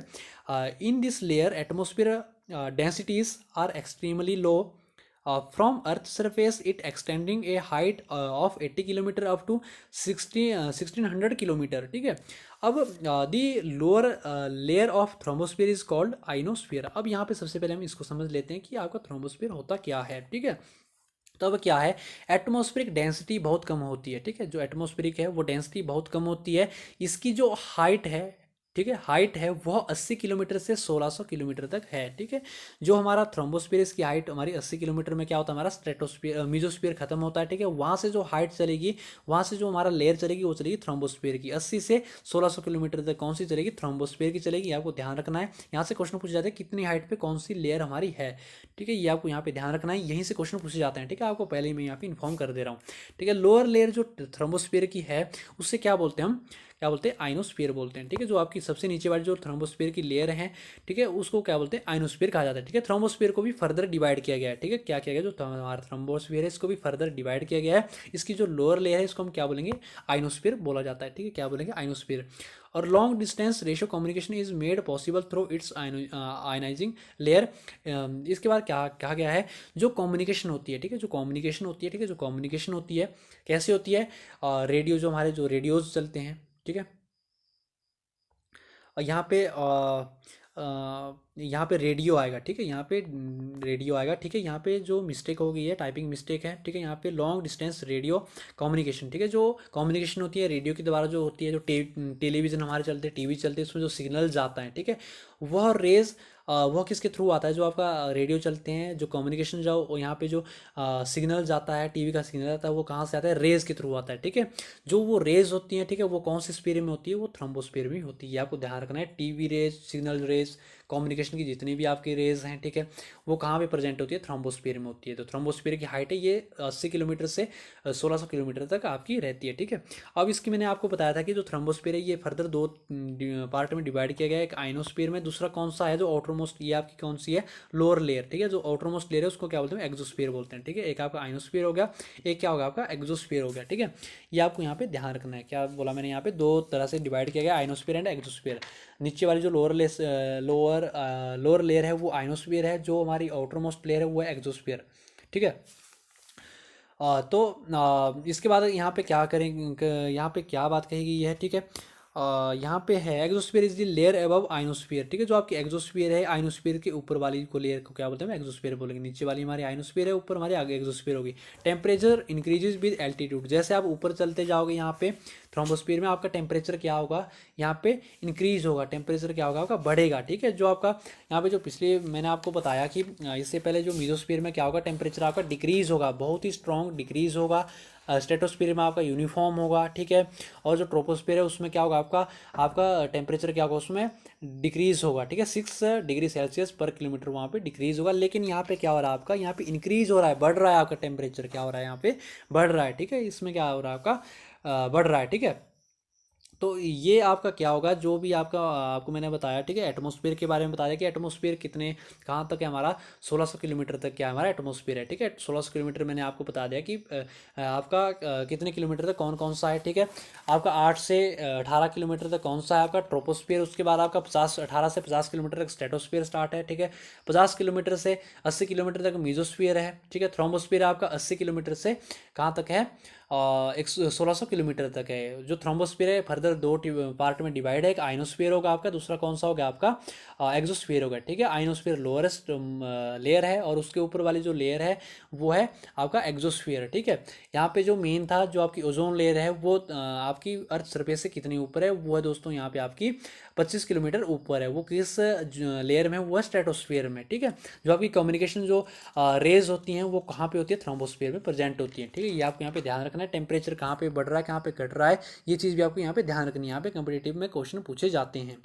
Speaker 1: In this layer atmosphere densities are extremely low from earth surface, it extending a height of 80 kilometre up to 1600 kilometre, ठीक है। अब the lower layer of thermosphere is called ionosphere. अब यहाँ पे सबसे पहले हम इसको समझ लेते हैं कि आपका थ्रोम्बोस्फीयर होता क्या है, ठीक है। तो अब क्या है, एटमॉस्फेरिक डेंसिटी बहुत कम होती है, ठीक है, जो एटमॉस्फेरिक है वो डेंसिटी बहुत कम होती है। इसकी जो हाइट है, ठीक है, हाइट है वह 80 किलोमीटर से 1600 किलोमीटर तक है, ठीक है। जो हमारा थ्रोम्बोस्फीयर, इसकी हाइट हमारी 80 किलोमीटर में क्या होता है, हमारा स्ट्रेटोस्फीयर मीजोस्फीयर खत्म होता है, ठीक है। वहाँ से जो हाइट चलेगी, वहाँ से जो हमारा लेयर चलेगी वो चलेगी थ्रोम्बोस्फीयर की। 80 से 1600 किलोमीटर तक कौन सी चलेगी, थ्रोम्बोस्फीयर की चलेगी। आपको ध्यान रखना है, यहाँ से क्वेश्चन पूछे जाते हैं कितनी हाइट पे कौन सी लेयर हमारी है, ठीक है, ये आपको यहाँ पे ध्यान रखना है, यहीं से क्वेश्चन पूछे जाते हैं, ठीक है। आपको पहले ही मैं यहाँ पे इन्फॉर्म कर दे रहा हूँ, ठीक है। लोअर लेयर जो थ्रोम्बोस्फीयर की है उससे क्या बोलते हैं हम, क्या बोलते हैं, आइनोस्फीयर बोलते हैं, ठीक है। जो आपकी सबसे नीचे वाली जो थ्रोम्बोस्फीयर की लेयर है, ठीक है, उसको क्या बोलते हैं, आइनोस्फीयर कहा जाता है, ठीक है। थ्रोम्बोस्फीयर को भी फर्दर डिवाइड किया गया है, ठीक है। क्या किया गया, जो हमारा थ्रोम्बोस्फीयर है इसको भी फर्दर डिवाइड किया गया है। इसकी जो लोअर लेयर है इसको हम क्या बोलेंगे, आइनोस्फीयर बोला जाता है, ठीक है, क्या बोलेंगे, आइनोस्फीयर। और long distance ratio communication is made possible through it's ionising layer. इसके बाद क्या कहा गया है, जो कम्युनिकेशन होती है, ठीक है, जो कम्युनिकेशन होती है, ठीक है, जो कम्युनिकेशन होती है कैसे होती है, रेडियो, जो हमारे जो रेडियोज चलते हैं, ठीक है। और यहाँ पे रेडियो आएगा, ठीक है, यहाँ पे रेडियो आएगा, ठीक है। यहाँ पे जो मिस्टेक हो गई है, टाइपिंग मिस्टेक है, ठीक है। यहाँ पे लॉन्ग डिस्टेंस रेडियो कम्युनिकेशन, ठीक है, जो कम्युनिकेशन होती है रेडियो के द्वारा, जो होती है, जो टेलीविज़न हमारे चलते हैं, टीवी चलते हैं, उसमें जो सिग्नल जाता है, ठीक है, वह रेज वह किसके थ्रू आता है, जो आपका रेडियो चलते हैं, जो कम्युनिकेशन, जो यहाँ पे जो सिग्नल जाता है, टीवी का सिग्नल आता है, वो कहाँ से आता है, रेज के थ्रू आता है, ठीक है। जो वो रेज होती हैं, ठीक है, वो कौन से स्फीयर में होती है, वो थ्रोम्बोस्फीयर में होती है। आपको ध्यान रखना है, TV rays, signal rays, communication की जितनी भी आपकी रेज हैं, ठीक है, वो कहाँ पे प्रेजेंट होती है, थ्रोम्बोस्फीयर में होती है। तो थ्रोम्बोस्फीयर की हाइट है ये 80 किलोमीटर से 1600 किलोमीटर तक आपकी रहती है, ठीक है। अब इसकी मैंने आपको बताया था कि जो थ्रोम्बोस्फीयर है ये फर्दर दो पार्ट में डिवाइड किया गया है, एक आइनोस्फीयर में, दूसरा कौन सा है, जो आउटरमोस्ट, ये आपकी कौन सी है, लोअर लेयर, ठीक है। जो आउटरमोस्ट लेयर है उसको क्या बोलते हैं, एक्सोस्फीयर बोलते हैं, ठीक है। एक आपका आइनोस्फीयर हो गया, एक क्या होगा आपका एक्सोस्फीयर हो गया, ठीक है। ये आपको यहाँ पे ध्यान रखना है, क्या बोला मैंने, यहाँ पे दो तरह से डिवाइड किया गया, आइनोस्फीयर एंड एक्सोस्फीयर। नीचे वाली जो लोअर लेयर है वो आइनोस्फीयर है, जो हमारी आउटर मोस्ट लेयर है वो है एक्सोस्फीयर, ठीक है। इसके बाद यहाँ पे क्या करेंगे, यहाँ पे क्या बात कही गई है, ठीक है। यहाँ पे है exosphere is the layer above ionosphere, ठीक है। जो आपकी एक्सोस्फीयर है, आइनोस्फीयर के ऊपर वाली को लेयर को क्या बोलते हैं, एक्सोस्फीयर बोलेंगे। नीचे वाली हमारी आइनोस्फीयर है, ऊपर हमारी आगे एक्सोस्फीयर होगी। टेम्परेचर इंक्रीजेज विद एल्टीट्यूड, जैसे आप ऊपर चलते जाओगे यहाँ पे थ्रोम्बोस्फीयर में, आपका टेम्परेचर क्या होगा, यहाँ पे इंक्रीज होगा, टेम्परेचर क्या होगा आपका, बढ़ेगा, ठीक है। जो आपका यहाँ पे जो पिछले मैंने आपको बताया कि इससे पहले जो मीजोस्फीयर में क्या होगा, टेम्परेचर आपका डिक्रीज होगा, बहुत ही स्ट्रॉन्ग डिक्रीज होगा। स्ट्रेटोस्फीयर में आपका यूनिफॉर्म होगा, ठीक है। और जो ट्रोपोस्फीयर है उसमें क्या होगा, आपका टेम्परेचर क्या होगा, उसमें डिक्रीज होगा, ठीक है, 6 डिग्री सेल्सियस पर किलोमीटर वहाँ पे डिक्रीज होगा। लेकिन यहाँ पे क्या हो रहा है आपका, यहाँ पे इंक्रीज हो रहा है, बढ़ रहा है आपका टेम्परेचर, क्या हो रहा है यहाँ पे, बढ़ रहा है, ठीक है। इसमें क्या हो रहा है आपका, बढ़ रहा है, ठीक है। तो ये आपका क्या होगा, जो भी आपका आपको मैंने बताया, ठीक है, एटमॉस्फेयर के बारे में बताया कि एटमॉस्फेयर कितने कहाँ तक है हमारा, 1600 किलोमीटर तक क्या हमारा एटमॉस्फेयर है, ठीक है। 1600 किलोमीटर मैंने आपको बता दिया कि आपका कितने किलोमीटर तक कौन कौन सा है, ठीक है। आपका 8 से 18 किलोमीटर तक कौन सा है आपका ट्रोपोस्फेयर, उसके बाद आपका 18 से 50 किलोमीटर तक स्ट्रेटोस्फेयर स्टार्ट है, ठीक है। 50 किलोमीटर से 80 किलोमीटर तक मीजोस्फीयर है, ठीक है। थ्रोम्बोस्फीयर आपका 80 किलोमीटर से कहाँ तक है, 1600 किलोमीटर तक है। जो थ्रोम्बोस्फीयर है फर्दर दो पार्ट में डिवाइड है, एक आइनोस्फीयर होगा आपका, दूसरा कौन सा होगा आपका एक्सोस्फीयर होगा, ठीक है। आइनोस्फीयर लोअरेस्ट लेयर है और उसके ऊपर वाली जो लेयर है वो है आपका एक्सोस्फीयर, ठीक है। यहाँ पे जो मेन था, जो आपकी ओजोन लेयर है वो आपकी अर्थ सरफेस से कितनी ऊपर है, वो है दोस्तों यहाँ पे आपकी 25 किलोमीटर ऊपर है। वो किस लेयर में है, वो है स्ट्रेटोस्फीयर में, ठीक है। जो आपकी कम्युनिकेशन जो रेज होती हैं वो कहाँ पे होती है, थ्रोम्बोस्फीयर में प्रेजेंट होती है, ठीक है। ये आपको यहाँ पे ध्यान रखना रखना है, टेम्परेचर कहाँ पे बढ़ रहा है, कहाँ पे घट रहा है, ये चीज़ भी आपको यहाँ पे ध्यान रखनी है। यहाँ पे कॉम्पिटिटिव में क्वेश्चन पूछे जाते हैं।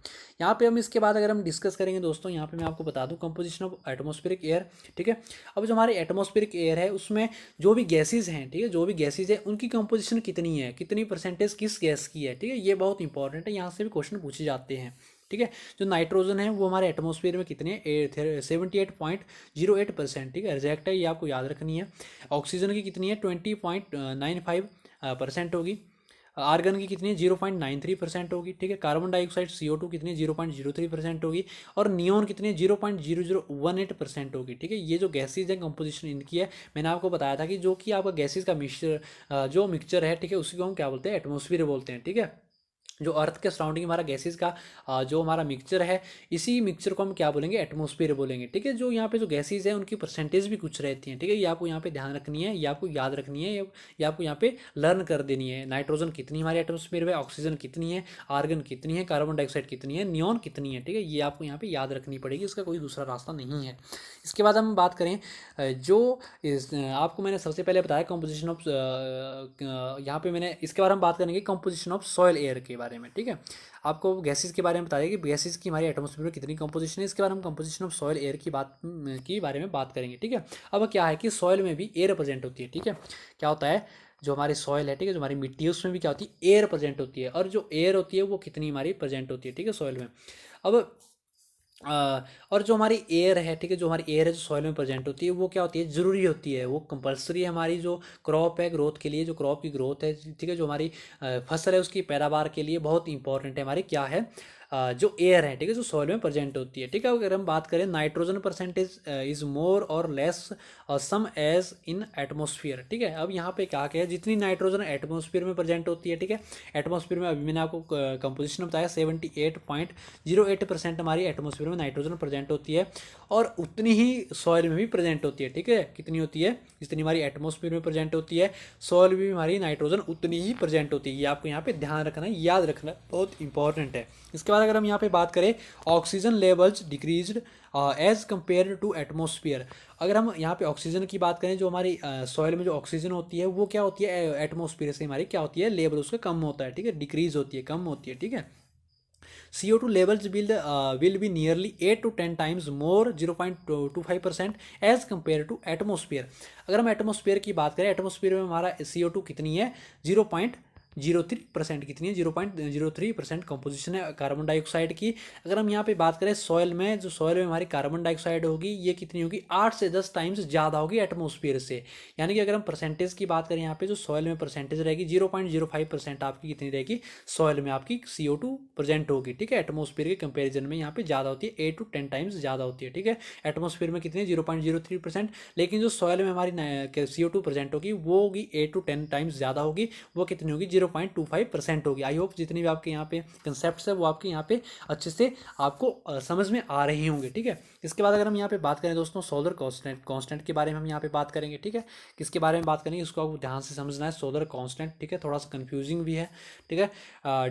Speaker 1: यहाँ पे हम इसके बाद अगर हम डिस्कस करेंगे दोस्तों, यहाँ पे मैं आपको बता दूँ कंपोजिशन ऑफ एटमॉस्फेरिक एयर, ठीक है। अब जो हमारे एटमॉस्फेरिक एयर है उसमें जो भी गैसेज हैं, ठीक है, जो भी गैसेज है उनकी कंपोजिशन कितनी है, कितनी परसेंटेज किस गैस की है, ठीक है, ये बहुत इंपॉर्टेंट है, यहाँ से भी क्वेश्चन पूछे जाते हैं, ठीक है। जो नाइट्रोजन है वो हमारे एटमॉस्फेयर में कितने 78.08%, ठीक है, रिजेक्ट है, ये आपको याद रखनी है। ऑक्सीजन की कितनी है 20.95% होगी। आर्गन की कितनी है 0.93% होगी, ठीक है। कार्बन डाइऑक्साइड CO2 कितनी है 0.03% होगी। और नियोन कितनी है 0.0018% होगी, ठीक है। ये जो गैसेज है कंपोजिशन इनकी है, मैंने आपको बताया था कि जो कि आपका गैसेज का मिक्सचर जो मिक्सचर है, ठीक है, उसी को हम क्या बोलते हैं, एटमॉस्फेयर बोलते हैं, ठीक है। जो अर्थ के सराउंडिंग हमारा गैसेज का जो हमारा मिक्सचर है, इसी मिक्सचर को हम क्या बोलेंगे, एटमॉस्फेयर बोलेंगे, ठीक है। जो यहाँ पे जो गैसेज है उनकी परसेंटेज भी कुछ रहती हैं, ठीक है, ये आपको यहाँ पे ध्यान रखनी है, ये आपको याद रखनी है, ये आपको यहाँ पे लर्न कर देनी है। नाइट्रोजन कितनी हमारे एटमॉस्फेयर में, ऑक्सीजन कितनी है, आर्गन कितनी है, कार्बन डाइऑक्साइड कितनी है, नियॉन कितनी है, ठीक है, ये आपको यहाँ पे याद रखनी पड़ेगी, इसका कोई दूसरा रास्ता नहीं है। इसके बाद हम बात करें जो आपको मैंने सबसे पहले बताया कंपोजिशन ऑफ, यहाँ पे मैंने इसके बारे में बात करेंगे कंपोजिशन ऑफ सॉयल एयर के बारे में, ठीक है। आपको गैसेस के बारे में बताया कि गैसेस की हमारी एटमॉस्फेयर में कितनी कंपोजिशन है, इसके बारे में हम कंपोजिशन ऑफ सॉयल एयर की बारे में बात करेंगे, ठीक है। अब क्या है कि सॉयल में भी एयर प्रेजेंट होती है, ठीक है। क्या होता है, जो हमारी सॉयल है, ठीक है, जो हमारी मिट्टी है उसमें भी क्या होती है, एयर प्रेजेंट होती है। और जो एयर होती है वो कितनी हमारी प्रेजेंट होती है, ठीक है, सॉयल में। अब और जो हमारी एयर है, ठीक है, जो हमारी एयर है जो सॉइल में प्रेजेंट होती है वो क्या होती है, ज़रूरी होती है, वो कंपलसरी है हमारी जो क्रॉप है, ग्रोथ के लिए, जो क्रॉप की ग्रोथ है, ठीक है, जो हमारी फसल है उसकी पैदावार के लिए बहुत इंपॉर्टेंट है हमारी क्या है, जो एयर है, ठीक है, जो सॉइल में प्रेजेंट होती है, ठीक है। अगर हम बात करें नाइट्रोजन परसेंटेज इज मोर और less same as in atmosphere, ठीक है। अब यहाँ पे क्या है, जितनी नाइट्रोजन एटमॉस्फेयर में प्रेजेंट होती है, ठीक है, एटमॉस्फेयर में अभी मैंने आपको कंपोजिशन बताया 78.08% हमारी एटमॉस्फेयर में नाइट्रोजन प्रेजेंट होती है, और उतनी ही सॉइल में भी प्रेजेंट होती है, ठीक है। कितनी होती है, जितनी हमारी एटमॉस्फेयर में प्रेजेंट होती है, सॉइल में भी हमारी नाइट्रोजन उतनी ही प्रेजेंट होती है, ये आपको यहाँ पे ध्यान रखना है, याद रखना बहुत इंपॉर्टेंट है। इसके बाद अगर हम यहाँ पे बात करें oxygen levels decreased as compare to atmosphere, अगर हम यहाँ पे ऑक्सीजन की बात करें, जो हमारी सॉइल में जो ऑक्सीजन होती है वो क्या होती है, एटमॉस्फेयर से हमारी क्या होती है, लेवल उसका कम होता है, ठीक है, डिक्रीज होती है, कम होती है, ठीक है। CO2 levels will be nearly 8 to 10 times more 0.25% as compared to atmosphere। अगर हम एटमॉस्फेयर की बात करें, एटमॉस्फेयर में हमारा CO2 कितनी है 0.03% कितनी है 0.03% कंपोजिशन है कार्बन डाइऑक्साइड की। अगर हम यहाँ पे बात करें सॉइल में, जो सॉइल में हमारी कार्बन डाइऑक्साइड होगी ये कितनी होगी 8 से 10 टाइम्स ज़्यादा होगी एटमॉस्फेयर से। यानी कि अगर हम परसेंटेज की बात करें यहाँ पे जो सॉइल में परसेंटेज रहेगी 0.05% आपकी कितनी रहेगी, सॉइल में आपकी CO2 प्रेजेंट होगी, ठीक है। एटमॉस्फेयर के कंपेरिजन में यहाँ पे ज़्यादा होती है, 8 to 10 टाइम्स ज़्यादा होती है, ठीक है। एटमॉस्फेयर में कितनी 0.03%, लेकिन जो सॉइल में हमारी CO2 प्रेजेंट होगी वो होगी 8 to 10 टाइम्स ज़्यादा होगी, वो कितनी होगी 0.25% होगी। आई होप जितनी भी आपके यहाँ पे कंसेप्ट है वो आपके यहाँ पे अच्छे से आपको समझ में आ रही होंगे, ठीक है। इसके बाद अगर हम यहाँ पे बात करें दोस्तों सोलर कांस्टेंट के बारे में हम यहाँ पे बात करेंगे, ठीक है। किसके बारे में बात करेंगे इसको आपको ध्यान से समझना है, सोलर कांस्टेंट, ठीक है, थोड़ा सा कंफ्यूजिंग भी है, ठीक है।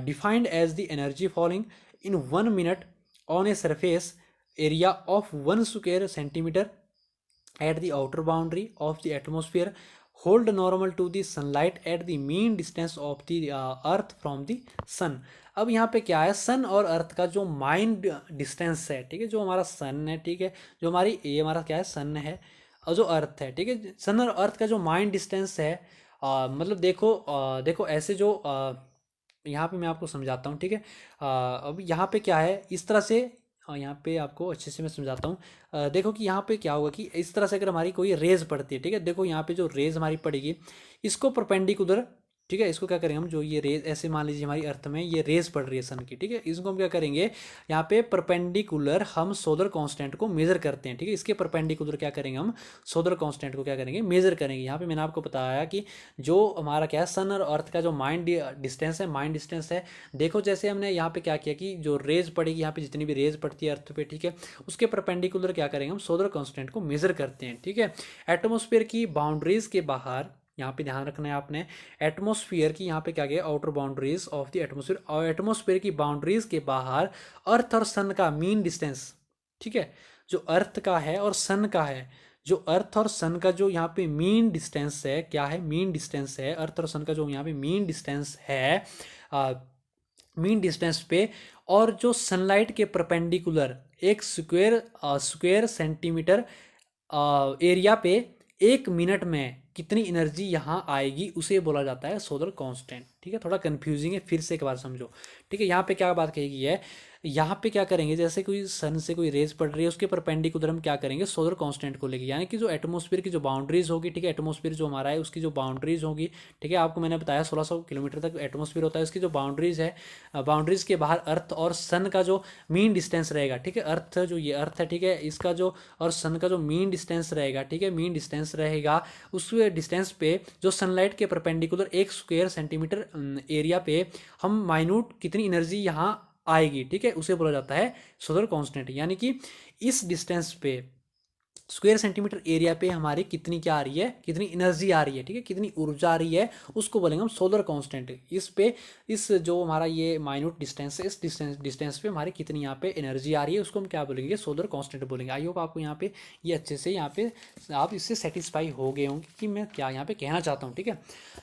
Speaker 1: Defined as the energy falling in 1 minute on a surface area of 1 square centimetre at the outer boundary of the atmosphere hold normal to the sunlight at the mean distance of the earth from the sun। अब यहाँ पे क्या है, सन और अर्थ का जो mind distance है, ठीक है, जो हमारा सन है, ठीक है, जो हमारी ये हमारा क्या है सन है, और जो अर्थ है, ठीक है, सन और अर्थ का जो माइंड डिस्टेंस है, मतलब देखो ऐसे जो यहाँ पे मैं आपको समझाता हूँ, ठीक है। अब यहाँ पे क्या है, इस तरह से यहाँ पे आपको अच्छे से मैं समझाता हूँ। देखो कि यहाँ पे क्या होगा कि इस तरह से अगर हमारी कोई रेज पड़ती है, ठीक है, देखो यहाँ पे जो रेज हमारी पड़ेगी इसको परपेंडिकुलर, ठीक है, इसको क्या करेंगे हम, जो ये रेज ऐसे मान लीजिए हमारी अर्थ में ये रेज पड़ रही है सन की, ठीक है, इसको हम क्या करेंगे यहाँ पे परपेंडिकुलर हम सोलर कांस्टेंट को मेजर करते हैं, ठीक है। इसके परपेंडिकुलर क्या करेंगे हम, सोलर कांस्टेंट को क्या करेंगे, मेजर करेंगे। यहाँ पे मैंने आपको बताया कि जो हमारा क्या है सन और अर्थ का जो माइंड डिस्टेंस है, देखो जैसे हमने यहाँ पे क्या किया कि जो रेज पड़ेगी यहाँ पे जितनी भी रेज पड़ती है अर्थ पे, ठीक है, उसके परपेंडिकुलर क्या करेंगे हम, सोलर कांस्टेंट को मेजर करते हैं, ठीक है। एटमॉस्फेयर की बाउंड्रीज के बाहर, यहाँ पे ध्यान रखना है आपने, एटमॉस्फेयर की यहाँ पे क्या गया outer boundaries of the atmosphere, और एटमॉस्फेयर की बाउंड्रीज के बाहर अर्थ और सन का मीन डिस्टेंस, ठीक है, जो अर्थ का है और सन का है, जो अर्थ और सन का जो यहाँ पे मीन डिस्टेंस है, क्या है, मीन डिस्टेंस है, अर्थ और सन का जो यहाँ पे मीन डिस्टेंस है, मीन डिस्टेंस पे, और जो सनलाइट के परपेंडिकुलर एक स्क्वायर सेंटीमीटर एरिया पे 1 मिनट में कितनी एनर्जी यहाँ आएगी, उसे बोला जाता है सोलर कांस्टेंट। ठीक है, थोड़ा कंफ्यूजिंग है, फिर से एक बार समझो। ठीक है, यहाँ पे क्या बात कही गई है, यहाँ पे क्या करेंगे, जैसे कोई सन से कोई रेज पड़ रही है, उसके परपेंडिकुलर हम क्या करेंगे, सोलर कांस्टेंट को लेंगे, यानी कि जो एटमॉस्फेयर की जो बाउंड्रीज होगी, ठीक है, एटमॉस्फेयर जो हमारा है उसकी जो बाउंड्रीज होगी, ठीक है, आपको मैंने बताया 1600 किलोमीटर तक एटमॉस्फेयर होता है, उसकी जो बाउंड्रीज है, बाउंड्रीज के बाहर अर्थ और सन का जो मीन डिस्टेंस रहेगा, ठीक है, अर्थ जो ये अर्थ है, ठीक है, इसका जो और सन का जो मीन डिस्टेंस रहेगा, ठीक है, मीन डिस्टेंस रहेगा, उस डिस्टेंस पे जो सनलाइट के परपेंडिकुलर 1 स्क्वायर सेंटीमीटर एरिया पे हम माइन्यूट कितनी एनर्जी यहाँ आएगी, ठीक है, उसे बोला जाता है सोलर कांस्टेंट। यानी कि इस डिस्टेंस पे स्क्वायर सेंटीमीटर एरिया पे हमारी कितनी क्या आ रही है, कितनी एनर्जी आ रही है, ठीक है, कितनी ऊर्जा आ रही है, उसको बोलेंगे हम सोलर कांस्टेंट। इस पे, इस जो हमारा ये माइन्यूट डिस्टेंस है, इस डिस्टेंस पे हमारी कितनी यहाँ पे एनर्जी आ रही है, उसको हम क्या बोलेंगे, सोलर कांस्टेंट बोलेंगे। आई होप आपको यहाँ पे ये अच्छे से यहाँ पे आप इससे सेटिस्फाई हो गए होंगे कि मैं क्या यहाँ पे कहना चाहता हूँ। ठीक है,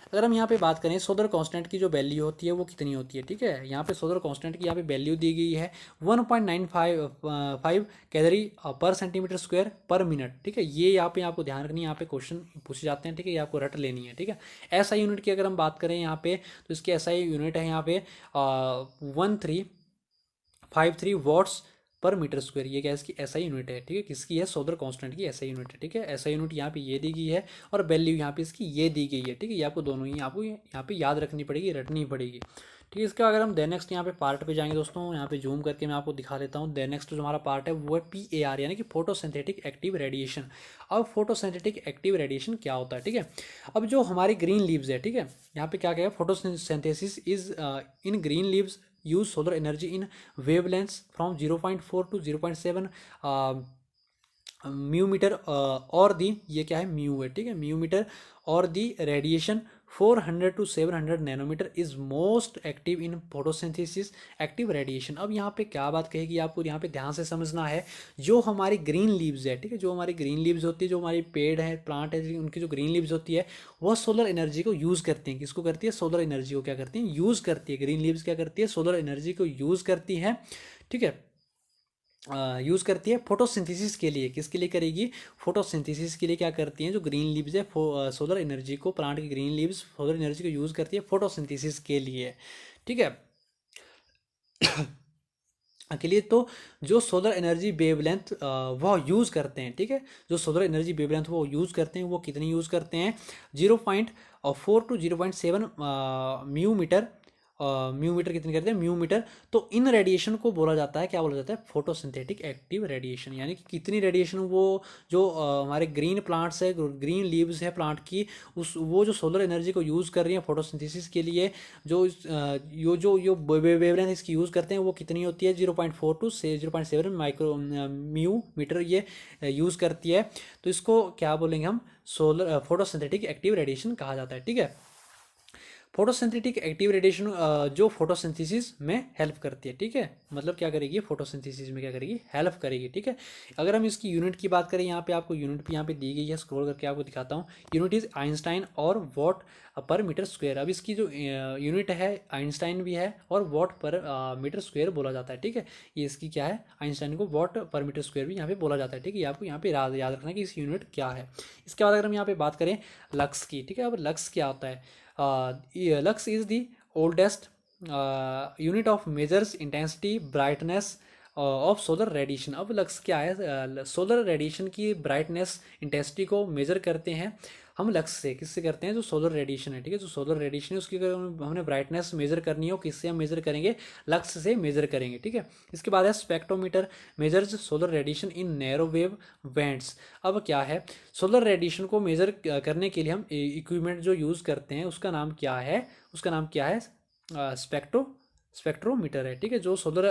Speaker 1: अगर हम यहाँ पे बात करें सोलर कांस्टेंट की जो वैल्यू होती है वो कितनी होती है, ठीक है, यहाँ पे सोलर कांस्टेंट की यहाँ पे वैल्यू दी गई है 1.95 कैलोरी पर सेंटीमीटर स्क्वायर पर मिनट। ठीक है, ये यहाँ पे आपको ध्यान रखनी है, यहाँ पे क्वेश्चन पूछे जाते हैं, ठीक है, ये आपको रट लेनी है। ठीक है, एसआई यूनिट की अगर हम बात करें यहाँ पे, तो इसकी एसआई यूनिट है यहाँ पे 1353 वॉट्स पर मीटर स्क्वायर, ये क्या है, इसकी एसआई यूनिट है। ठीक है, किसकी है, सोलर कांस्टेंट की एसआई यूनिट है। ठीक है, एसआई यूनिट यहाँ पे ये दी गई है और वैल्यू यहाँ पे इसकी ये दी गई है। ठीक है, ये आपको दोनों ही आपको यहाँ पे याद रखनी पड़ेगी, रटनी पड़ेगी। ठीक है, इसका अगर हम देन नेक्स्ट यहाँ पे पार्ट पे जाएंगे दोस्तों, यहाँ पे जूम करके मैं आपको दिखा देता हूँ। देन नेक्स्ट जो हमारा पार्ट है वो है PAR, यानी कि फोटोसिंथेटिक एक्टिव रेडिएशन। अब फोटोसिंथेटिक एक्टिव रेडिएशन क्या होता है, ठीक है, अब जो हमारी ग्रीन लीव्स है, ठीक है, यहाँ पे क्या कहेगा, photosynthesis is in green leaves use solar energy in wavelengths from 0.4 to 0.7 mu metre और दी, ये क्या है, म्यू है। ठीक है, म्यू मीटर और the radiation 400 to 700 nanometre is most active in photosynthesis active radiation. अब यहाँ पे क्या बात कहेगी, आपको यहाँ पे ध्यान से समझना है, जो हमारी ग्रीन लीव्स है, ठीक है, जो हमारी ग्रीन लीव्स होती है, जो हमारी पेड़ है, प्लांट है, उनकी जो ग्रीन लीव्स होती है, वह सोलर एनर्जी को यूज़ करती हैं। किसको करती है, सोलर एनर्जी को क्या करती हैं, यूज़ करती है। ग्रीन लीव्स क्या करती है, सोलर एनर्जी को यूज़ करती हैं। ठीक है, यूज़ करती है फोटोसिंथेसिस के लिए। किसके लिए करेगी, फोटोसिंथेसिस के लिए क्या करती हैं, जो ग्रीन लीव्स है, सोलर एनर्जी को, प्लांट की ग्रीन लीव्स सोलर एनर्जी को यूज़ करती है फोटोसिंथेसिस के लिए। ठीक है, के लिए तो जो सोलर एनर्जी वेवलेंथ वह यूज़ करते हैं, ठीक है, जो सोलर एनर्जी वेवलेंथ वो यूज़ करते हैं, वो कितनी यूज़ करते हैं, 0.4 to 0.7 mu metre, mu metre कितनी करते हैं, म्यू मीटर। तो इन रेडिएशन को बोला जाता है, क्या बोला जाता है, फोटोसिंथेटिक एक्टिव रेडिएशन। यानी कि कितनी रेडिएशन वो जो हमारे ग्रीन प्लांट्स है, ग्रीन लीव्स है प्लांट की, उस वो जो सोलर एनर्जी को यूज़ कर रही है फोटोसिंथेसिस के लिए, जो जो वेवलेंथ इसकी यूज़ करते हैं, वो कितनी होती है, 0.4 to 0.7 माइक्रो म्यू मीटर ये यूज़ करती है। तो इसको क्या बोलेंगे हम, सोलर फोटोसिंथेटिक एक्टिव रेडिएशन कहा जाता है। ठीक है, फोटोसिंथेटिक एक्टिव रेडिएशन जो फोटोसिंथेसिस में हेल्प करती है। ठीक है, मतलब क्या करेगी, फोटोसिंथेसिस में क्या करेगी, हेल्प करेगी। ठीक है, अगर हम इसकी यूनिट की बात करें, यहाँ पे आपको यूनिट भी यहाँ पे दी गई है, स्क्रॉल करके आपको दिखाता हूँ। यूनिट इज आइंस्टाइन और वॉट पर मीटर स्क्वायर। अब इसकी जो यूनिट है आइंस्टाइन भी है और वॉट पर मीटर स्क्वायर बोला जाता है। ठीक है, ये इसकी क्या है, आइंस्टाइन को वॉट पर मीटर स्क्वायर भी यहाँ पे बोला जाता है। ठीक है, आपको यहाँ पे याद रखना है कि इस यूनिट क्या है। इसके बाद अगर हम यहाँ पे बात करें लक्स की, ठीक है, अब लक्स क्या होता है, lux is the oldest unit of measures intensity brightness of solar radiation. अब लक्स क्या है, सोलर रेडिएशन की ब्राइटनेस इंटेंसिटी को मेजर करते हैं हम लक्स से। किससे करते हैं, जो सोलर रेडिएशन है, ठीक है, जो सोलर रेडिएशन है उसकी अगर हमने ब्राइटनेस मेजर करनी हो, किससे हम मेजर करेंगे, लक्स से मेजर करेंगे। ठीक है, इसके बाद है spectrometer measures solar radiation in narrow wave bands. अब क्या है, सोलर रेडिएशन को मेजर करने के लिए हम इक्विपमेंट जो यूज़ करते हैं उसका नाम क्या है, उसका नाम क्या है, स्पेक्ट्रोमीटर है। ठीक है, जो सोलर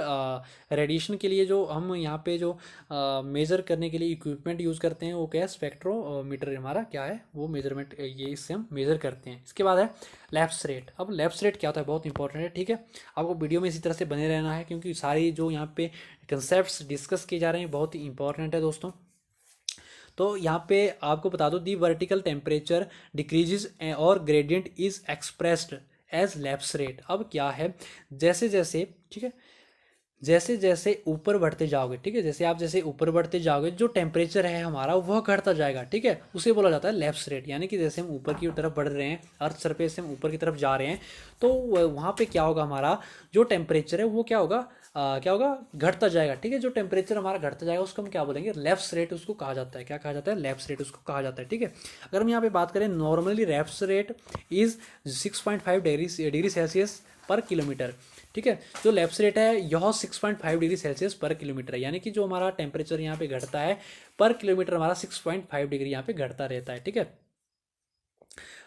Speaker 1: रेडिएशन के लिए जो हम यहाँ पे जो मेज़र करने के लिए इक्विपमेंट यूज़ करते हैं वो क्या है, स्पेक्ट्रोमीटर हमारा क्या है, वो मेजरमेंट, ये इससे हम मेज़र करते हैं। इसके बाद है लैप्स रेट। अब लैप्स रेट क्या होता है, बहुत इंपॉर्टेंट है। ठीक है, आपको वीडियो में इसी तरह से बने रहना है, क्योंकि सारी जो यहाँ पे कंसेप्ट डिस्कस किए जा रहे हैं बहुत ही इंपॉर्टेंट है दोस्तों। तो यहाँ पे आपको बता दो दी वर्टिकल टेम्परेचर डिक्रीजेज और gradient is expressed as lapse rate. अब क्या है, जैसे जैसे, ठीक है, जैसे जैसे ऊपर बढ़ते जाओगे, ठीक है, जैसे आप जैसे ऊपर बढ़ते जाओगे जो टेम्परेचर है हमारा वह घटता जाएगा, ठीक है, उसे बोला जाता है लैप्स रेट। यानी कि जैसे हम ऊपर की तरफ बढ़ रहे हैं, अर्थ सरफेस से हम ऊपर की तरफ जा रहे हैं, तो वहाँ पे क्या होगा, हमारा जो टेम्परेचर है वो क्या होगा, क्या होगा, घटता जाएगा, ठीक है। जो टेम्परेचर हमारा घटता जाएगा उसको हम क्या बोलेंगे, लैप्स रेट उसको कहा जाता है। क्या कहा जाता है, लैप्स रेट उसको कहा जाता है, ठीक है। अगर हम यहाँ पे बात करें, normally lapse rate is 6.5 degree Celsius पर किलोमीटर, ठीक है। जो लैप्स रेट है यह 6.5 डिग्री सेल्सियस पर किलोमीटर है। यानी कि जो हमारा टेम्परेचर यहाँ पे घटता है पर किलोमीटर, हमारा 6.5 डिग्री यहाँ पे घटता रहता है, ठीक है।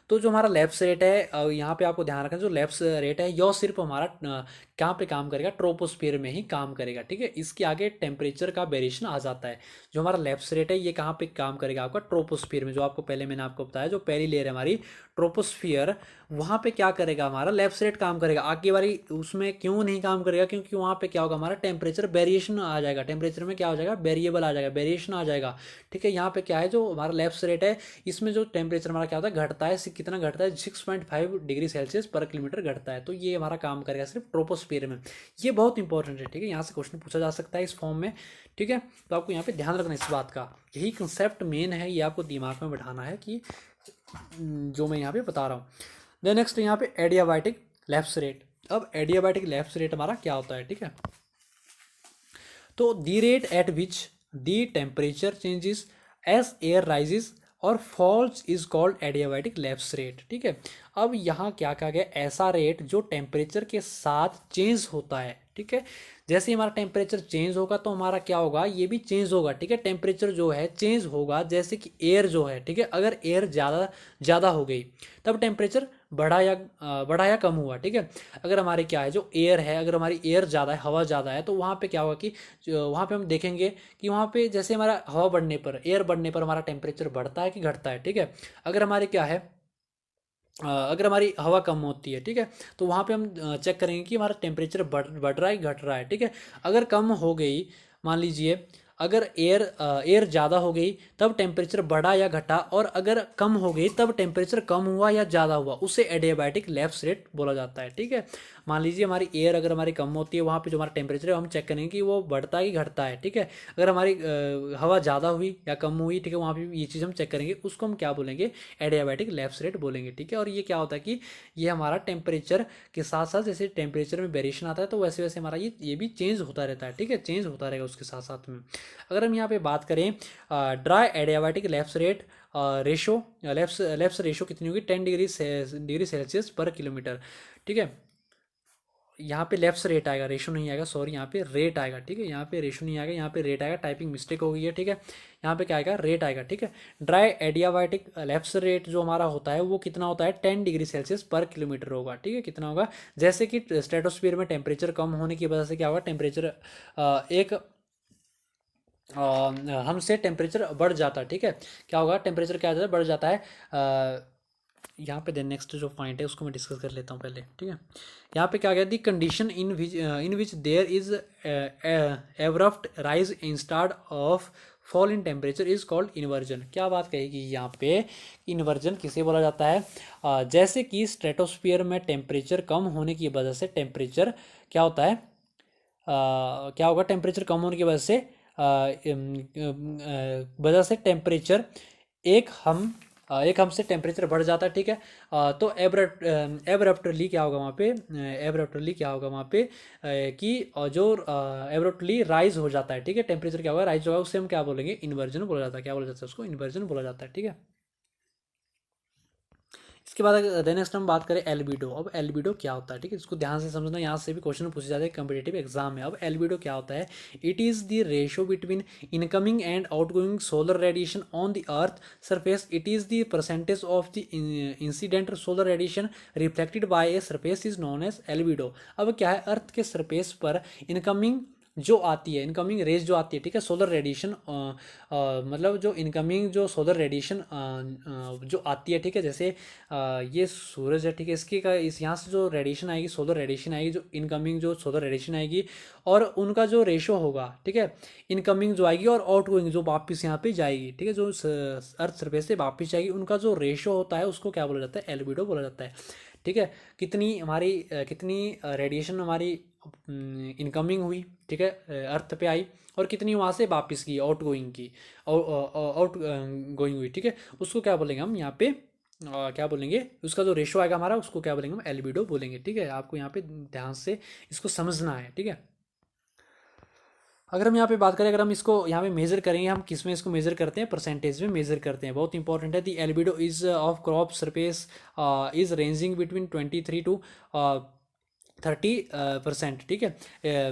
Speaker 1: तो जो हमारा लैप्स रेट है, यहाँ पे आपको ध्यान रखना, जो लैप्स रेट है यह सिर्फ हमारा कहाँ पे काम करेगा, ट्रोपोस्फीयर में ही काम करेगा, ठीक है। इसके आगे टेम्परेचर का वेरिएशन आ जाता है। जो हमारा लैप्स रेट है ये कहाँ पे काम करेगा, आपका ट्रोपोस्फीयर में। जो आपको पहले मैंने आपको बताया, जो पहली लेयर है हमारी ट्रोपोस्फीयर, वहाँ पे क्या करेगा, हमारा लैप्स रेट काम करेगा। आगे वाली उसमें क्यों नहीं काम करेगा, क्योंकि वहाँ पे क्या होगा, हमारा टेम्परेचर वेरिएशन आ जाएगा, टेम्परेचर में क्या हो जाएगा, वेरिएबल आ जाएगा, वेरिएशन आ जाएगा, ठीक है। यहाँ पे क्या है, जो हमारा लैप्स रेट है इसमें जो टेम्परेचर हमारा क्या होता है, घटता है। कितना घटता है, 6.5 डिग्री सेल्सियस पर किलोमीटर घटता है। तो ये हमारा काम करेगा सिर्फ ट्रोपोस्फीयर में। ये बहुत इंपॉर्टेंट है, ठीक है, यहाँ से क्वेश्चन पूछा जा सकता है इस फॉर्म में, ठीक है। तो आपको यहाँ पे ध्यान रखना इस बात का, यही कंसेप्ट मेन है, ये आपको दिमाग में बैठाना है कि जो मैं यहाँ पे बता रहा हूँ। देन नेक्स्ट यहाँ पे एडियाबैटिक लैप्स रेट। अब एडियाबैटिक लैप्स रेट हमारा क्या होता है, ठीक है। तो the rate at which the temperature changes as air rises और falls is called adiabatic lapse rate, ठीक है। अब यहाँ क्या कहा गया, ऐसा रेट जो टेम्परेचर के साथ चेंज होता है, ठीक है। जैसे ही हमारा टेम्परेचर चेंज होगा तो हमारा क्या होगा, ये भी चेंज होगा, ठीक है। टेम्परेचर जो है चेंज होगा, जैसे कि एयर जो है, ठीक है, अगर एयर ज़्यादा हो गई तब टेम्परेचर बढ़ा या कम हुआ, ठीक है। अगर हमारे क्या है, जो एयर है, अगर हमारी एयर ज़्यादा है, हवा ज़्यादा है, तो वहाँ पे क्या होगा कि वहाँ पे हम देखेंगे कि वहाँ पे जैसे हमारा हवा बढ़ने पर, एयर बढ़ने पर हमारा टेम्परेचर बढ़ता है कि घटता है, ठीक है। अगर हमारे क्या है, अगर हमारी हवा कम होती है, ठीक है, तो वहाँ पे हम चेक करेंगे कि हमारा टेम्परेचर बढ़ रहा है घट रहा है, ठीक है। अगर कम हो गई, मान लीजिए अगर एयर ज़्यादा हो गई तब टेम्परेचर बढ़ा या घटा, और अगर कम हो गई तब टेम्परेचर कम हुआ या ज़्यादा हुआ, उसे एडियाबैटिक लैप्स रेट बोला जाता है, ठीक है। मान लीजिए हमारी एयर अगर हमारी कम होती है, वहाँ पे जो हमारा टेम्परेचर है हम चेक करेंगे कि वो बढ़ता है कि घटता है, ठीक है। अगर हमारी हवा ज़्यादा हुई या कम हुई, ठीक है, वहाँ पे ये चीज़ हम चेक करेंगे, उसको हम क्या बोलेंगे, एडियाबैटिक लैप्स रेट बोलेंगे, ठीक है। और ये क्या होता है कि ये हमारा टेम्परेचर के साथ साथ जैसे टेम्परेचर में वेरिएशन आता है तो वैसे वैसे हमारा ये भी चेंज होता रहता है, ठीक है, चेंज होता रहेगा उसके साथ साथ में। अगर हम यहाँ पे बात करें dry adiabatic lapse rate ratio, lapse ratio कितनी होगी, 10 डिग्री सेल्सियस पर किलोमीटर, ठीक है। यहाँ पे लैप्स रेट आएगा, रेशो नहीं आएगा, सॉरी, यहाँ पे रेट आएगा, ठीक है। यहाँ पे रेशो नहीं आएगा, यहाँ पे रेट आएगा, टाइपिंग मिस्टेक हो गई है, ठीक है। यहाँ पे क्या आएगा, रेट आएगा, ठीक है। ड्राई एडियाबैटिक लैप्स रेट जो हमारा होता है वो कितना होता है, 10 डिग्री सेल्सियस पर किलोमीटर होगा, ठीक है। कितना होगा, जैसे कि स्ट्रेटोस्फीयर में टेम्परेचर कम होने की वजह से क्या होगा, टेम्परेचर एक हमसे टेम्परेचर बढ़ जाता है, ठीक है। क्या होगा, टेम्परेचर क्या जाता है, बढ़ जाता है। यहाँ पे देन नेक्स्ट जो पॉइंट है उसको मैं डिस्कस कर लेता हूँ पहले, ठीक है। यहाँ पे क्या गया, the condition in which there is abrupt rise instead of fall in temperature is called inversion. क्या बात कहेगी यहाँ पे, इन्वर्जन किसे बोला जाता है, जैसे कि स्ट्रेटोस्फीयर में टेम्परेचर कम होने की वजह से टेम्परेचर क्या होता है, क्या होगा, टेम्परेचर कम होने की वजह से टेम्परेचर एक हमसे टेम्परेचर बढ़ जाता है, ठीक है। तो एब्रप्टली क्या होगा वहाँ पे, एब्रप्टली क्या होगा वहाँ पे कि जो एब्रप्टली राइज हो जाता है, ठीक है, टेम्परेचर क्या होगा, राइज होगा, उससे हम क्या बोलेंगे, इन्वर्जन बोला जाता है। क्या बोला जाता है उसको, इन्वर्जन बोला जाता है, ठीक है। इसके बाद नेक्स्ट हम बात करें एल्बिडो। अब एल्बिडो क्या होता है, ठीक है, इसको ध्यान से समझना, यहाँ से भी क्वेश्चन पूछे जाते हैं कम्पिटेटिव एग्जाम में। अब एल्बिडो क्या होता है, it is the ratio between incoming and outgoing solar radiation on the earth surface. It is the percentage of the incident solar radiation reflected by a surface is known as albedo. अब क्या है, अर्थ के surface पर incoming जो आती है, incoming raise जो आती है, ठीक है, सोलर रेडिएशन, मतलब जो इनकमिंग जो सोलर रेडिएशन जो आती है, ठीक है, जैसे ये सूरज है, ठीक है, इसकी का इस यहाँ से जो रेडिएशन आएगी, सोलर रेडिएशन आएगी, जो इनकमिंग जो सोलर रेडिएशन आएगी, और उनका जो रेशो होगा, ठीक है, इनकमिंग जो आएगी और आउटगोइंग जो वापस यहाँ पे जाएगी, ठीक है, जो अर्थ सरफेस से वापस जाएगी, उनका जो रेशो होता है उसको क्या बोला जाता है, एल्बिडो बोला जाता है, ठीक है। कितनी हमारी कितनी रेडिएशन हमारी इनकमिंग हुई, ठीक है, अर्थ पे आई, और कितनी वहाँ से वापस की, आउट गोइंग की, आउट गोइंग हुई, ठीक है, उसको क्या बोलेंगे हम यहाँ पे, क्या बोलेंगे, उसका जो रेशो आएगा हमारा, उसको क्या बोलेंगे हम, एल्बिडो बोलेंगे, ठीक है। आपको यहाँ पे ध्यान से इसको समझना है, ठीक है। अगर हम यहाँ पे बात करें, अगर हम इसको यहाँ पे मेजर करेंगे, हम किस में इसको मेजर करते हैं, परसेंटेज में मेजर करते हैं, बहुत इंपॉर्टेंट है। The albedo is of crop surface is ranging between 23 to 30%, ठीक है।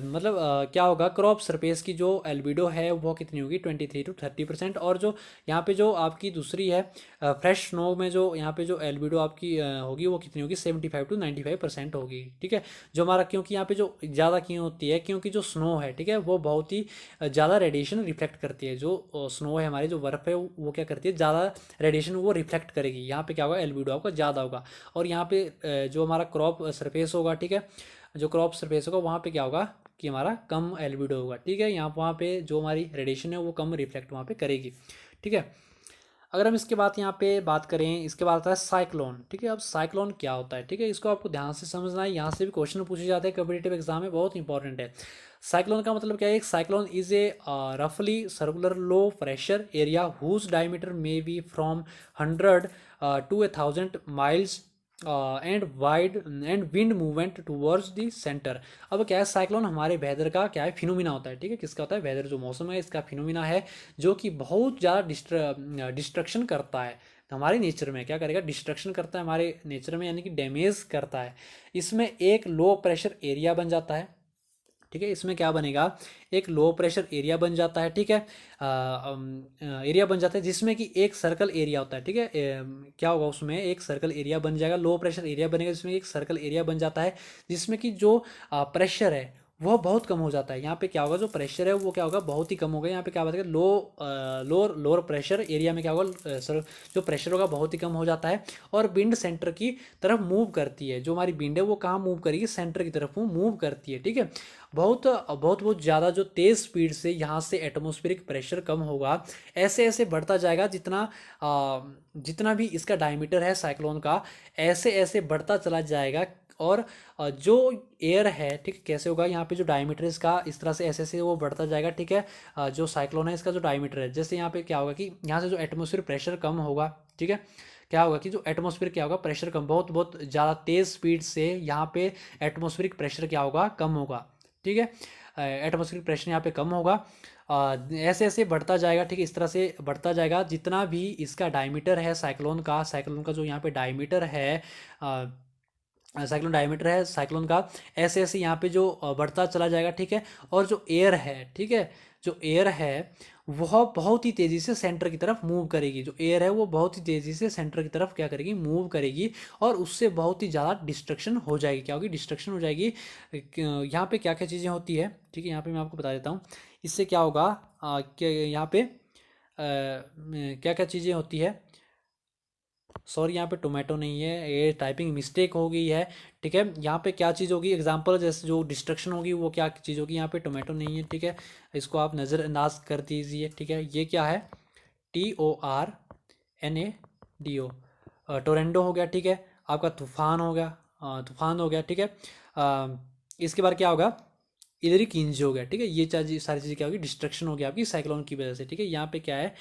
Speaker 1: मतलब क्या होगा, क्रॉप सरफेस की जो एल्बिडो है वो कितनी होगी, 23 टू 30%, और जो यहाँ पे जो आपकी दूसरी है फ्रेश स्नो में जो यहाँ पे जो एल्बिडो आपकी होगी वो कितनी होगी, 75 टू 95% होगी, ठीक है। जो हमारा, क्योंकि यहाँ पे जो ज़्यादा क्यों होती है, क्योंकि जो स्नो है, ठीक है, वो बहुत ही ज़्यादा रेडिएशन रिफ्लेक्ट करती है। जो स्नो है हमारी, जो बर्फ़ है, वो क्या करती है, ज़्यादा रेडिएशन वो रिफ्लेक्ट करेगी। यहाँ पे क्या होगा, एल्बिडो आपका ज़्यादा होगा। और यहाँ पे जो हमारा क्रॉप सरफेस होगा, ठीक है, जो क्रॉप सरफेस होगा वहाँ पे क्या होगा कि हमारा कम एल्बिडो होगा, ठीक है। यहाँ वहाँ पे जो हमारी रेडिएशन है वो कम रिफ्लेक्ट वहाँ पे करेगी, ठीक है। अगर हम इसके बाद यहाँ पे बात करें, इसके बाद आता है साइक्लोन, ठीक है। अब साइक्लोन क्या होता है, ठीक है, इसको आपको ध्यान से समझना है, यहाँ से भी क्वेश्चन पूछे जाते हैं कॉम्पिटिटिव एग्जाम में, बहुत इंपॉर्टेंट है। साइक्लोन का मतलब क्या है, एक साइक्लोन इज ए रफली circular low pressure area whose diameter may be from 100 to 1,000 miles and wide and wind movement towards the centre. अब क्या है, साइक्लोन हमारे वेदर का क्या है, फिनोमिना होता है, ठीक है। किसका होता है, वेदर जो मौसम है इसका फिनोमिना है, जो कि बहुत ज़्यादा डिस्ट्रक्शन करता है हमारे नेचर में। क्या करेगा, डिस्ट्रक्शन करता है हमारे नेचर में, यानी कि डैमेज करता है। इसमें एक लो प्रेशर एरिया बन जाता है, ठीक है। इसमें क्या बनेगा, एक लो प्रेशर एरिया बन जाता है, ठीक है, एरिया बन जाता है जिसमें कि एक सर्कल एरिया होता है, ठीक है। क्या होगा, उसमें एक सर्कल एरिया बन जाएगा, लो प्रेशर एरिया बनेगा जिसमें एक सर्कल एरिया बन जाता है, जिसमें कि जो प्रेशर है वह बहुत कम हो जाता है। यहाँ पे क्या होगा, जो प्रेशर है वो क्या होगा, बहुत ही कम होगा। यहाँ पे क्या बताएगा, लोअर प्रेशर एरिया में क्या होगा, सर जो प्रेशर होगा बहुत ही कम हो जाता है, और विंड सेंटर की तरफ मूव करती है। जो हमारी विंड है वो कहाँ मूव करेगी, सेंटर की तरफ वो मूव करती है, ठीक है। बहुत बहुत बहुत ज़्यादा जो तेज़ स्पीड से यहाँ से एटमॉस्फेरिक प्रेशर कम होगा, ऐसे ऐसे बढ़ता जाएगा, जितना भी इसका डायमीटर है साइक्लोन का, ऐसे ऐसे बढ़ता चला जाएगा। और जो एयर है, ठीक है, कैसे होगा, यहाँ पे जो डायमीटर है इसका इस तरह से ऐसे ऐसे वो बढ़ता जाएगा, ठीक है। जो साइक्लोन है इसका जो डायमीटर है, जैसे यहाँ पे क्या होगा कि यहाँ से जो एटमॉस्फेयर प्रेशर कम होगा, ठीक है, क्या होगा कि जो एटमॉस्फेयर क्या होगा, प्रेशर कम, बहुत बहुत ज़्यादा तेज़ स्पीड से यहाँ पे एटमॉस्फेरिक प्रेशर क्या होगा, कम होगा, ठीक है। एटमॉस्फेरिक प्रेशर यहाँ पे कम होगा, ऐसे ऐसे बढ़ता जाएगा, ठीक है, इस तरह से बढ़ता जाएगा। जितना भी इसका डायमीटर है साइक्लोन का जो यहाँ पे डायमीटर है, साइक्लोन डायमीटर है साइक्लोन का, ऐसे ऐसे यहाँ पे जो बढ़ता चला जाएगा, ठीक है। और जो एयर है, ठीक है, जो एयर है वह बहुत ही तेज़ी से सेंटर की तरफ मूव करेगी। जो एयर है वो बहुत ही तेज़ी से सेंटर की तरफ क्या करेगी, मूव करेगी, और उससे बहुत ही ज़्यादा डिस्ट्रक्शन हो जाएगी। क्या होगी, डिस्ट्रक्शन हो जाएगी। यहाँ पे क्या क्या चीज़ें होती है, ठीक है, यहाँ पे मैं आपको बता देता हूँ। इससे क्या होगा, कि यहाँ पे क्या क्या चीज़ें होती है, सॉरी यहाँ पे टोमेटो नहीं है, ये टाइपिंग मिस्टेक हो गई है, ठीक है। यहाँ पे क्या चीज़ होगी, एग्जांपल जैसे जो डिस्ट्रक्शन होगी वो क्या चीज़ होगी, यहाँ पे टोमेटो नहीं है, ठीक है, इसको आप नज़रअंदाज कर दीजिए, ठीक है। ये क्या है, TORNADO, टोरेंडो हो गया, ठीक है, आपका तूफान हो गया, तूफान हो गया, ठीक है। इसके बाद क्या होगा, इधर ही किंज हो गया, ठीक है। ये सारी चीज़ें क्या होगी, डिस्ट्रक्शन हो गया आपकी साइक्लोन की वजह से, ठीक है। यहाँ पे क्या है,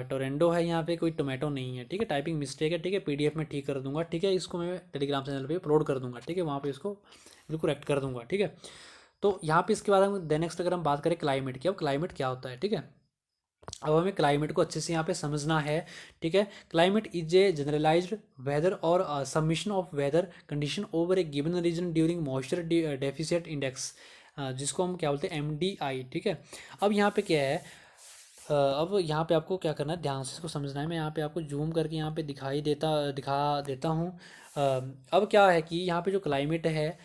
Speaker 1: टोरेंडो है, यहाँ पे कोई टोमेटो नहीं है, ठीक है, टाइपिंग मिस्टेक है, ठीक है। PDF में ठीक कर दूंगा, ठीक है, इसको मैं टेलीग्राम चैनल पे अपलोड कर दूंगा, ठीक है, वहाँ पे इसको बिल्कुल करेक्ट कर दूंगा, ठीक है। तो यहाँ पे इसके बाद हम नेक्स्ट अगर हम बात करें क्लाइमेट की, अब क्लाइमेट क्या होता है, ठीक है। अब हमें क्लाइमेट को अच्छे से यहाँ पे समझना है, ठीक है। Climate is a generalised weather और submission of weather condition over a given region during moisture deficit index, जिसको हम क्या बोलते हैं, MDI, ठीक है। अब यहाँ पे क्या है, अब यहाँ पे आपको क्या करना है, ध्यान से इसको समझना है। मैं यहाँ पे आपको जूम करके यहाँ पे दिखा देता हूँ। अब क्या है कि यहाँ पे जो क्लाइमेट है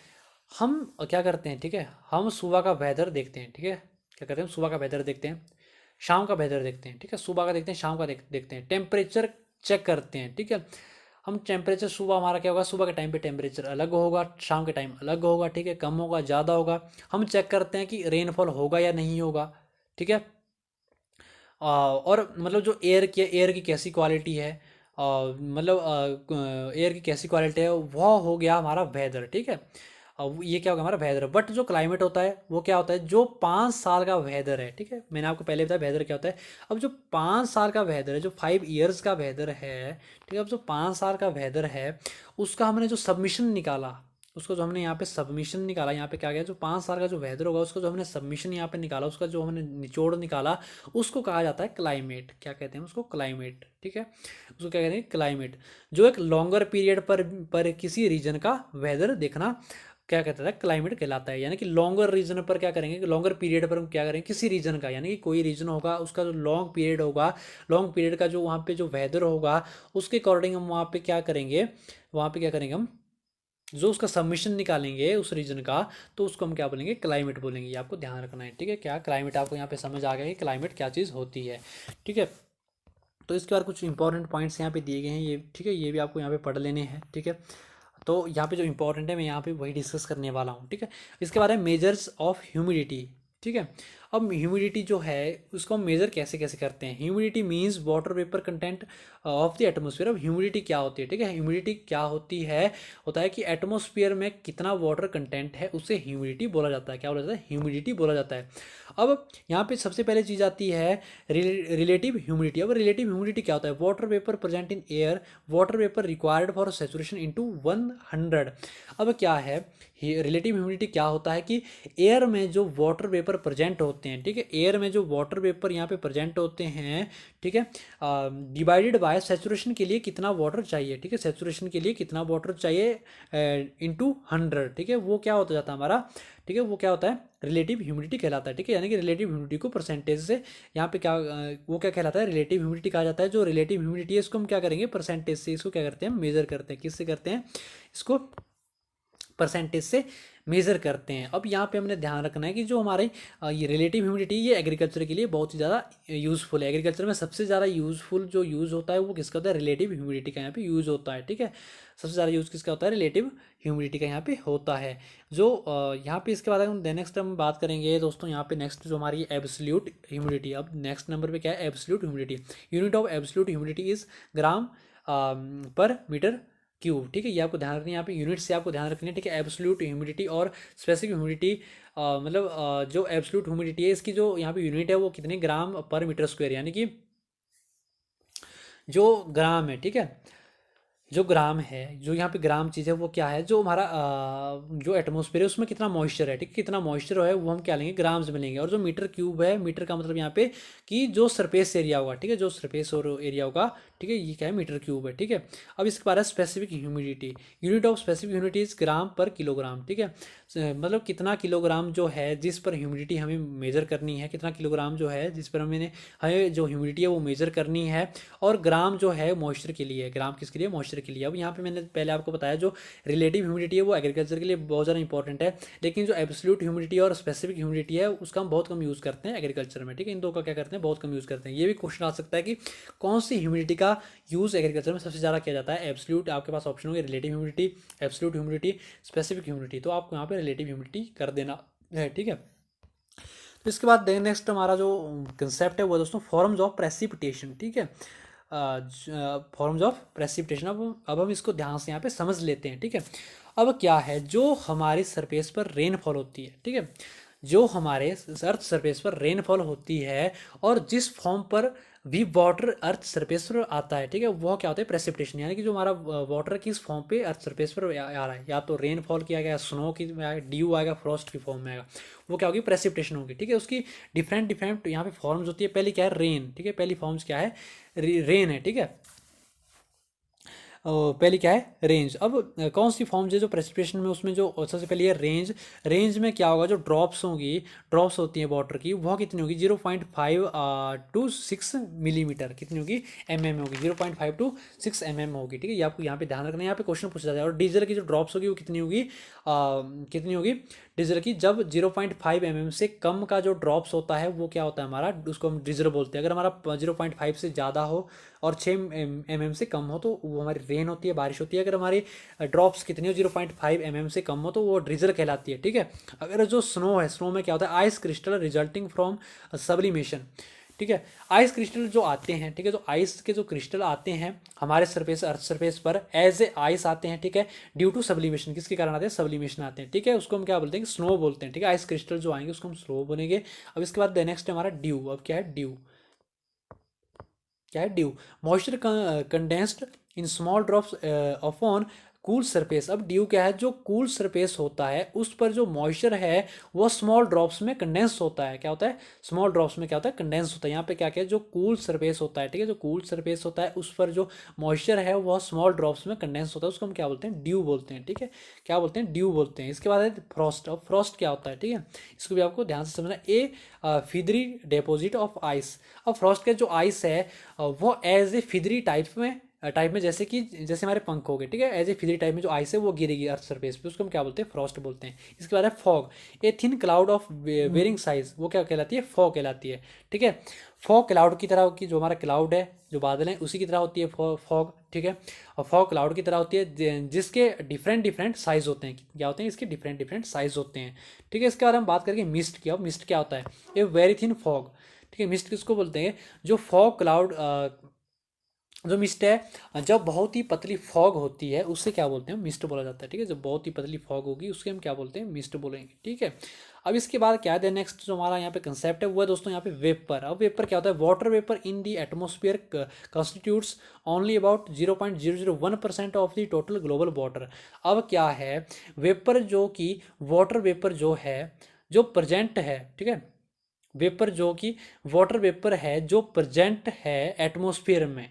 Speaker 1: हम क्या करते हैं, ठीक है, हम सुबह का वेदर देखते हैं, ठीक है, क्या करते हैं, सुबह का वेदर देखते हैं, शाम का वेदर देखते हैं, ठीक है, सुबह का देखते हैं, शाम का देखते हैं, टेम्परेचर चेक करते हैं, ठीक है। हम टेम्परेचर सुबह हमारा क्या होगा, सुबह के टाइम पे टेम्परेचर अलग होगा, शाम के टाइम अलग होगा, ठीक है, कम होगा ज़्यादा होगा। हम चेक करते हैं कि रेनफॉल होगा या नहीं होगा, ठीक है। और मतलब जो एयर की कैसी क्वालिटी है, मतलब एयर की कैसी क्वालिटी है, वह हो गया हमारा वेदर, ठीक है। अब ये क्या होगा हमारा वेदर। बट जो क्लाइमेट होता है वो क्या होता है, जो 5 साल का वेदर है, ठीक है, मैंने आपको पहले बताया वेदर क्या होता है। अब जो 5 साल का वेदर है, जो 5 ईयर्स का वेदर है, ठीक है, अब जो 5 साल का वेदर है उसका हमने जो सबमिशन निकाला, उसको जो हमने यहाँ पे सबमिशन निकाला, यहाँ पे क्या गया, जो 5 साल का जो वेदर होगा उसको जो हमने सबमिशन यहाँ पे निकाला, उसका जो हमने निचोड़ निकाला, उसको कहा जाता है क्लाइमेट। क्या कहते हैं उसको, क्लाइमेट, ठीक है, उसको क्या कहते हैं, क्लाइमेट। जो एक लॉन्गर पीरियड पर किसी रीजन का वेदर देखना क्या कहता है, क्लाइमेट कहलाता है। यानी कि लॉन्गर रीजन पर क्या करेंगे, लॉन्गर पीरियड पर हम क्या करेंगे, किसी रीजन का, यानी कि कोई रीजन होगा उसका जो लॉन्ग पीरियड होगा, लॉन्ग पीरियड का जो वहाँ पे जो वेदर होगा उसके अकॉर्डिंग हम वहाँ पे क्या करेंगे, वहाँ पे क्या करेंगे हम, जो उसका सबमिशन निकालेंगे उस रीजन का, तो उसको हम क्या बोलेंगे, क्लाइमेट बोलेंगे। ये आपको ध्यान रखना है, ठीक है। क्या क्लाइमेट, आपको यहाँ पे समझ आ गया कि क्लाइमेट क्या चीज़ होती है, ठीक है। तो इसके बाद कुछ इंपॉर्टेंट पॉइंट्स यहाँ पे दिए गए हैं, ये ठीक है, ये भी आपको यहाँ पे पढ़ लेने हैं, ठीक है। तो यहाँ पे जो इंपॉर्टेंट है मैं यहाँ पे वही डिस्कस करने वाला हूँ, ठीक है। इसके बारे में मेजर्स ऑफ ह्यूमिडिटी, ठीक है। अब ह्यूमिडिटी जो है उसको हम मेजर कैसे कैसे करते हैं। Humidity means water vapour content of the atmosphere. अब ह्यूमिडिटी क्या होती है, ठीक है, ह्यूमिडिटी क्या होती है, होता है कि एटमोसफियर में कितना वाटर कंटेंट है उसे ह्यूमिडिटी बोला जाता है। क्या बोला जाता है, ह्यूमिडिटी बोला जाता है। अब यहाँ पे सबसे पहले चीज़ आती है रिलेटिव ह्यूमिडिटी। अब रिलेटिव ह्यूमिडिटी क्या होता है, water vapour present in air, water vapour required for saturation into 100। अब क्या है रिलेटिव ह्यूमिडिटी, क्या होता है कि एयर में जो वाटर वेपर प्रेजेंट होते हैं, ठीक है, एयर में जो वाटर वेपर यहाँ पे प्रेजेंट होते हैं, ठीक है, डिवाइडेड बाय सेचुरेशन के लिए कितना वाटर चाहिए, ठीक है, सेचुरेशन के लिए कितना वाटर चाहिए इनटू 100, ठीक है, वो क्या होता जाता है हमारा, ठीक है, वो क्या होता है, रिलेटिव ह्यूमिडिटी कहलाता है, ठीक है। यानी कि रिलेटिव ह्यूमिडिटी को परसेंटेज से यहाँ पे क्या वो क्या कहलाता है, रिलेटिव ह्यूमिडिटी कहा जाता है। जो रिलेटिव ह्यूमिडिटी है इसको हम क्या करेंगे, परसेंटेज से इसको क्या करते हैं, मेजर करते हैं। किससे करते हैं, इसको परसेंटेज से मेज़र करते हैं। अब यहाँ पे हमने ध्यान रखना है कि जो हमारे ये रिलेटिव ह्यूमिडिटी, ये एग्रीकल्चर के लिए बहुत ही ज़्यादा यूज़फुल है। एग्रीकल्चर में सबसे ज़्यादा यूज़फुल जो यूज़ होता है वो किसका होता है, रिलेटिव ह्यूमिडिटी का यहाँ पे यूज़ होता है, ठीक है। सबसे ज़्यादा यूज़ किसका होता है, रिलेटिव ह्यूमिडिटी का यहाँ पे होता है। जो यहाँ पे इसके बाद हम नेक्स्ट हम बात करेंगे दोस्तों, यहाँ पे नेक्स्ट जो हमारी एब्सोल्यूट ह्यूमिडिटी। अब नेक्स्ट नंबर पे क्या है, absolute humidity. Unit of absolute humidity is gram per metre cube, ठीक है। ये आपको ध्यान रखनी है, यहाँ पे यूनिट से आपको ध्यान रखनी है, ठीक है। एब्सोल्यूट ह्यूमिडिटी और स्पेसिफिक ह्यूमिडिटी, मतलब जो एब्सोल्यूट ह्यूमिडिटी है इसकी जो यहाँ पे यूनिट है वो कितने ग्राम पर मीटर स्क्वायर, यानी कि जो ग्राम है, ठीक है, जो ग्राम है, जो यहाँ पे ग्राम चीज़ है वो क्या है, जो हमारा जो एटमोसफेयर है उसमें कितना मॉइस्चर है, ठीक है, कितना मॉइस्चर है वो हम क्या लेंगे, ग्राम्स में लेंगे। और जो मीटर क्यूब है, मीटर का मतलब यहाँ पे कि जो सरफेस एरिया होगा, ठीक है, जो सरफेस और एरिया होगा, ठीक है, ये क्या है, मीटर क्यूब है, ठीक है। अब इसके बाद है specific humidity. Unit of specific humidity is gram per kilogram, ठीक है। मतलब कितना किलोग्राम जो है जिस पर ह्यूमिडिटी हमें मेजर करनी है, कितना किलोग्राम जो है जिस पर हमें जो ह्यूमिडिटी है वो मेजर करनी है। और ग्राम जो है मॉइस्चर के लिए, ग्राम किसके लिए, मॉइस्चर के लिए। अब यहाँ पे मैंने पहले आपको बताया जो रिलेटिव ह्यूमिडिटी है वो एग्रीकल्चर के लिए बहुत ज़्यादा इंपॉर्टेंट है, लेकिन जो एब्सोल्यूट ह्यूमिडिटी और स्पेसिफिक ह्यूमिडिटी है उसका हम बहुत कम यूज़ करते हैं एग्रीकल्चर में, ठीक है। इन दो का क्या करते हैं, बहुत कम यूज़ करते हैं। ये भी क्वेश्चन आ सकता है कि कौन सी ह्यूमिडिटी का यूज़ एग्रीकल्चर में सबसे ज़्यादा किया जाता है। एब्सोल्यूट आपके पास ऑप्शन होंगे, relative humidity, absolute humidity, specific humidity. तो आपको यहाँ पे रिलेटिव ह्यूमिडिटी कर देना है, ठीक है। तो इसके बाद नेक्स्ट हमारा जो कंसेप्ट है वो दोस्तों फॉर्म्स ऑफ प्रेसिपिटेशन, ठीक है, फॉर्म्स ऑफ प्रेसिपिटेशन। अब हम इसको ध्यान से यहाँ पे समझ लेते हैं, ठीक है। अब क्या है, जो हमारी सरफेस पर रेनफॉल होती है, ठीक है, जो हमारे अर्थ सरफेस पर रेनफॉल होती है और जिस फॉर्म पर भी वाटर अर्थ सरफेस पर आता है, ठीक है, वो क्या होता है, प्रेसिपिटेशन। यानी कि जो हमारा वाटर किस फॉर्म पे अर्थ सरफेस पर आ रहा है, या तो रेनफॉल किया गया, स्नो की ड्यू आएगा, फ्रॉस्ट की फॉर्म में आएगा, वो क्या होगी, प्रेसिपिटेशन होगी, ठीक है। उसकी डिफरेंट डिफरेंट यहाँ पे फॉर्म्स होती है। पहली क्या है, रेन, ठीक है, पहली फॉर्म्स क्या है, रेन है, ठीक है। पहली क्या है, रेंज। अब कौन सी फॉर्म जो प्रेसिपिटेशन में, उसमें जो सबसे पहले है रेंज। रेंज में क्या होगा, जो ड्रॉप्स होंगी, ड्रॉप्स होती हैं वाटर की, वह कितनी होगी, 0.5 टू 6 मिलीमीटर कितनी होगी, में होगी, 0.5 टू 6 होगी। ठीक है, ये आपको यहाँ पे ध्यान रखना है, यहाँ पे क्वेश्चन पूछा जाएगा। और डीजल की जो ड्रॉप्स होगी वो कितनी होगी, कितनी होगी डीजल की, जब 0.5 से कम का जो ड्रॉप्स होता है वो क्या होता है हमारा, उसको हम डीजल बोलते हैं। अगर हमारा 0.5 से ज़्यादा हो और 6 से कम हो तो वो हमारी रेन होती है, बारिश होती है। अगर हमारी ड्रॉप्स कितनी हो, 0.5 से कम हो तो वो ड्रिजल कहलाती है। ठीक है, अगर जो स्नो है, स्नो में क्या होता है, ice crystal resulting from sublimation. ठीक है, आइस क्रिस्टल जो आते हैं, ठीक है, जो आइस के जो क्रिस्टल आते हैं हमारे सरफेस, अर्थ सरफेस पर एज ए आइस आते हैं। ठीक है, ड्यू टू सब्लिमेशन, किसके कारण आते हैं, सब्लिमेशन आते हैं। ठीक है, उसको हम क्या बोलते हैं, स्नो बोलते हैं। ठीक है, आइस क्रिस्टल जो आएंगे उसको हम स्नो बोलेंगे। अब इसके बाद नेक्स्ट है हमारा ड्यू। अब क्या है ड्यू, क्या है due, moisture condensed in small drops of on cool surface. अब ड्यू क्या है, जो कूल सरफेस होता है उस पर जो मॉइस्चर है वो स्मॉल ड्रॉप्स में कंडेंस होता है। क्या होता है, स्मॉल ड्रॉप्स में क्या होता है, कंडेंस होता है। यहाँ पे क्या क्या है, जो कूल सरफेस होता है, ठीक है, जो कूल सरफेस होता है उस पर जो मॉइस्चर है वह स्मॉल ड्रॉप्स में कंडेंस होता है, उसको हम क्या बोलते हैं, ड्यू बोलते हैं। ठीक है, क्या बोलते हैं, ड्यू बोलते हैं। इसके बाद है फ्रॉस्ट। अब फ्रॉस्ट क्या होता है, ठीक है, इसको भी आपको ध्यान से समझना। ए फिदरी डिपॉजिट ऑफ आइस। अब फ्रॉस्ट का जो आइस है वो एज ए फिदरी टाइप में जैसे कि, जैसे हमारे पंख हो गए, ठीक है, एज ए फिदरी टाइप में जो आइस है वो गिरेगी अर्थ सरफेस पे, उसको हम क्या बोलते हैं, फ्रॉस्ट बोलते हैं। इसके बाद है fog. A thin cloud of varying size, वो क्या कहलाती है, फॉग कहलाती है। ठीक है, फॉग क्लाउड की तरह की, जो हमारा क्लाउड है, जो बादल है उसी की तरह होती है फॉग। ठीक है, और फॉग क्लाउड की तरह होती है जिसके डिफरेंट डिफरेंट साइज होते हैं। क्या होते हैं, इसके डिफरेंट डिफरेंट साइज होते हैं। ठीक है, इसके बारे में बात करके मिस्ट की। अब मिस्ट क्या होता है, ये वेरी थिन फॉग। ठीक है, मिस्ट किसको बोलते हैं, जो फॉग क्लाउड, जो मिस्ट है, जब बहुत ही पतली फॉग होती है उससे क्या बोलते हैं, मिस्ट बोला जाता है। ठीक है, जब बहुत ही पतली फॉग होगी उसके हम क्या बोलते हैं, मिस्ट बोलेंगे। ठीक है, अब इसके बाद क्या है, नेक्स्ट जो हमारा यहाँ पे कंसेप्ट है वो है दोस्तों यहाँ पे वेपर। अब वेपर क्या होता है, water vapour in the atmosphere constitutes only about 0.001% of the total global water. अब क्या है, वेपर जो कि वाटर वेपर जो है, जो प्रेजेंट है, ठीक है, वेपर जो कि वाटर वेपर है जो प्रेजेंट है एटमोस्फियर में,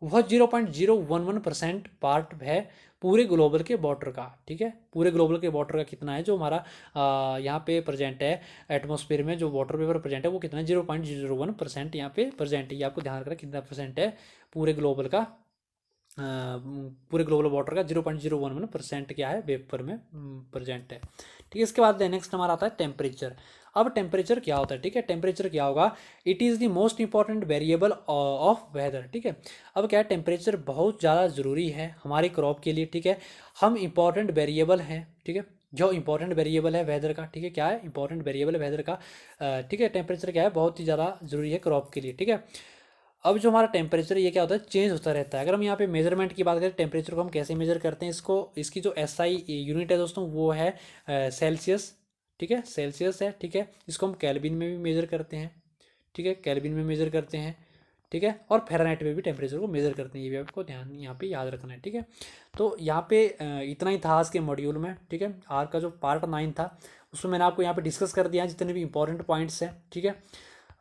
Speaker 1: वह 0.011% पार्ट है पूरे ग्लोबल के वाटर का। ठीक है, पूरे ग्लोबल के वाटर का कितना है, जो हमारा यहाँ पे प्रेजेंट है एटमॉस्फेयर में, जो वाटर वेपर प्रेजेंट है वो कितना है, 0.01% यहाँ पे प्रेजेंट है। ये आपको ध्यान रखना कितना परसेंट है पूरे ग्लोबल का, पूरे ग्लोबल वाटर का 0.011% क्या है, वेपर में प्रेजेंट है। ठीक है, इसके बाद नेक्स्ट हमारा आता है टेम्परेचर। अब टेम्परेचर क्या होता है, ठीक है, टेम्परेचर क्या होगा, it is the most important variable of weather. ठीक है, अब क्या है, टेम्परेचर बहुत ज़्यादा ज़रूरी है हमारी क्रॉप के लिए। ठीक है, हम इंपॉर्टेंट वेरिएबल हैं। ठीक है, जो इंपॉर्टेंट वेरिएबल है वेदर का, ठीक है, क्या है, इंपॉर्टेंट वेरिएबल है वेदर का। ठीक है, टेम्परेचर क्या है, बहुत ही ज़्यादा ज़रूरी है क्रॉप के लिए। ठीक है, अब जो हमारा टेम्परेचर ये क्या होता है, चेंज होता रहता है। अगर हम यहाँ पे मेजरमेंट की बात करें, टेम्परेचर को हम कैसे मेजर करते हैं, इसको, इसकी जो एसआई यूनिट है दोस्तों वो है सेल्सियस। ठीक है, सेल्सियस है। ठीक है, इसको हम केल्विन में भी मेजर करते हैं। ठीक है, केल्विन में मेजर करते हैं। ठीक है, और फ़ारेनहाइट में भी टेम्परेचर को मेजर करते हैं, ये भी आपको ध्यान यहाँ पे याद रखना है। ठीक है, तो यहाँ पे इतना ही था आज के मॉड्यूल में। ठीक है, आज का जो पार्ट 9 था उसमें मैंने आपको यहाँ पे डिस्कस कर दिया है जितने भी इंपॉर्टेंट पॉइंट्स हैं। ठीक है,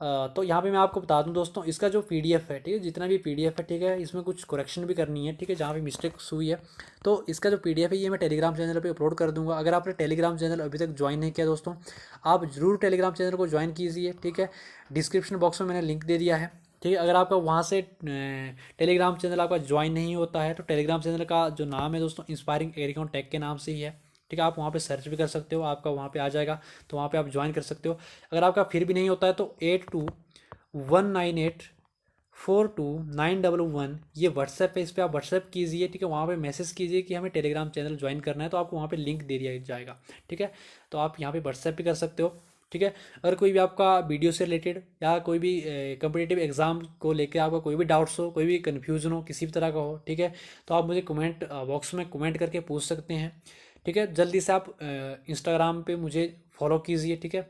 Speaker 1: तो यहाँ पे मैं आपको बता दूं दोस्तों, इसका जो पीडीएफ है, ठीक है, जितना भी पीडीएफ है, ठीक है, इसमें कुछ करेक्शन भी करनी है। ठीक है, जहाँ पे मिस्टेक्स हुई है तो इसका जो पीडीएफ है ये मैं टेलीग्राम चैनल पे अपलोड कर दूंगा। अगर आपने टेलीग्राम चैनल अभी तक ज्वाइन नहीं किया दोस्तों, आप ज़रूर टेलीग्राम चैनल को ज्वाइन कीजिए। ठीक है, डिस्क्रिप्शन बॉक्स में मैंने लिंक दे दिया है। ठीक है, अगर आपका वहाँ से टेलीग्राम चैनल आपका ज्वाइन नहीं होता है तो टेलीग्राम चैनल का जो नाम है दोस्तों, इंस्पायरिंग एग्रीकॉन टेक के नाम से ही है। ठीक है, आप वहाँ पे सर्च भी कर सकते हो, आपका वहाँ पे आ जाएगा, तो वहाँ पे आप ज्वाइन कर सकते हो। अगर आपका फिर भी नहीं होता है तो 8219842911 ये व्हाट्सएप पे, इस पर आप व्हाट्सएप कीजिए। ठीक है, वहाँ पे मैसेज कीजिए कि हमें टेलीग्राम चैनल ज्वाइन करना है, तो आपको वहाँ पे लिंक दे दिया जाएगा। ठीक है, तो आप यहाँ पे व्हाट्सएप भी कर सकते हो। ठीक है, अगर कोई भी आपका वीडियो से रिलेटेड या कोई भी कम्पिटिटिव एग्जाम को लेकर आपका कोई भी डाउट्स हो, कोई भी कन्फ्यूजन हो, किसी भी तरह का हो, ठीक है, तो आप मुझे कमेंट बॉक्स में कमेंट करके पूछ सकते हैं। ठीक है, जल्दी से आप इंस्टाग्राम पे मुझे फॉलो कीजिए। ठीक है,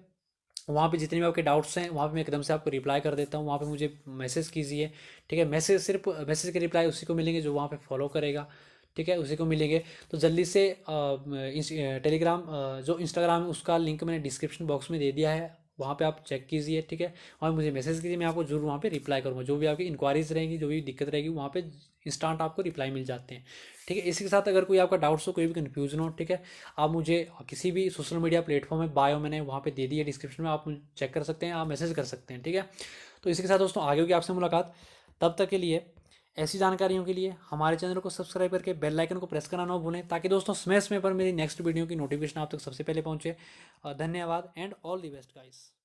Speaker 1: वहाँ पे जितने भी आपके डाउट्स हैं वहाँ पे मैं एकदम से आपको रिप्लाई कर देता हूँ, वहाँ पे मुझे मैसेज कीजिए। ठीक है, मैसेज, सिर्फ मैसेज के रिप्लाई उसी को मिलेंगे जो वहाँ पे फॉलो करेगा। ठीक है, उसी को मिलेंगे। तो जल्दी से टेलीग्राम जो इंस्टाग्राम है उसका लिंक मैंने डिस्क्रिप्शन बॉक्स में दे दिया है, वहाँ पे आप चेक कीजिए, ठीक है, और मुझे मैसेज कीजिए, मैं आपको जरूर वहाँ पे रिप्लाई करूँगा। जो भी आपकी इंक्वायरीज रहेंगी, जो भी दिक्कत रहेगी, वहाँ पे इंस्टांट आपको रिप्लाई मिल जाते हैं, ठीक है। इसी के साथ अगर कोई आपका डाउट्स हो, कोई भी कन्फ्यूजन हो, ठीक है, आप मुझे किसी भी सोशल मीडिया प्लेटफॉर्म में बायो मैंने वहाँ पे दे दी है डिस्क्रिप्शन में, आप मुझे चेक कर सकते हैं, आप मैसेज कर सकते हैं, ठीक है। तो इसी के साथ दोस्तों आगे होगी आपसे मुलाकात, तब तक के लिए ऐसी जानकारियों के लिए हमारे चैनल को सब्सक्राइब करके बेल आइकन को प्रेस करना ना भूलें, ताकि दोस्तों समय समय पर मेरी नेक्स्ट वीडियो की नोटिफिकेशन आप तक सबसे पहले पहुंचे। धन्यवाद and all the best guys.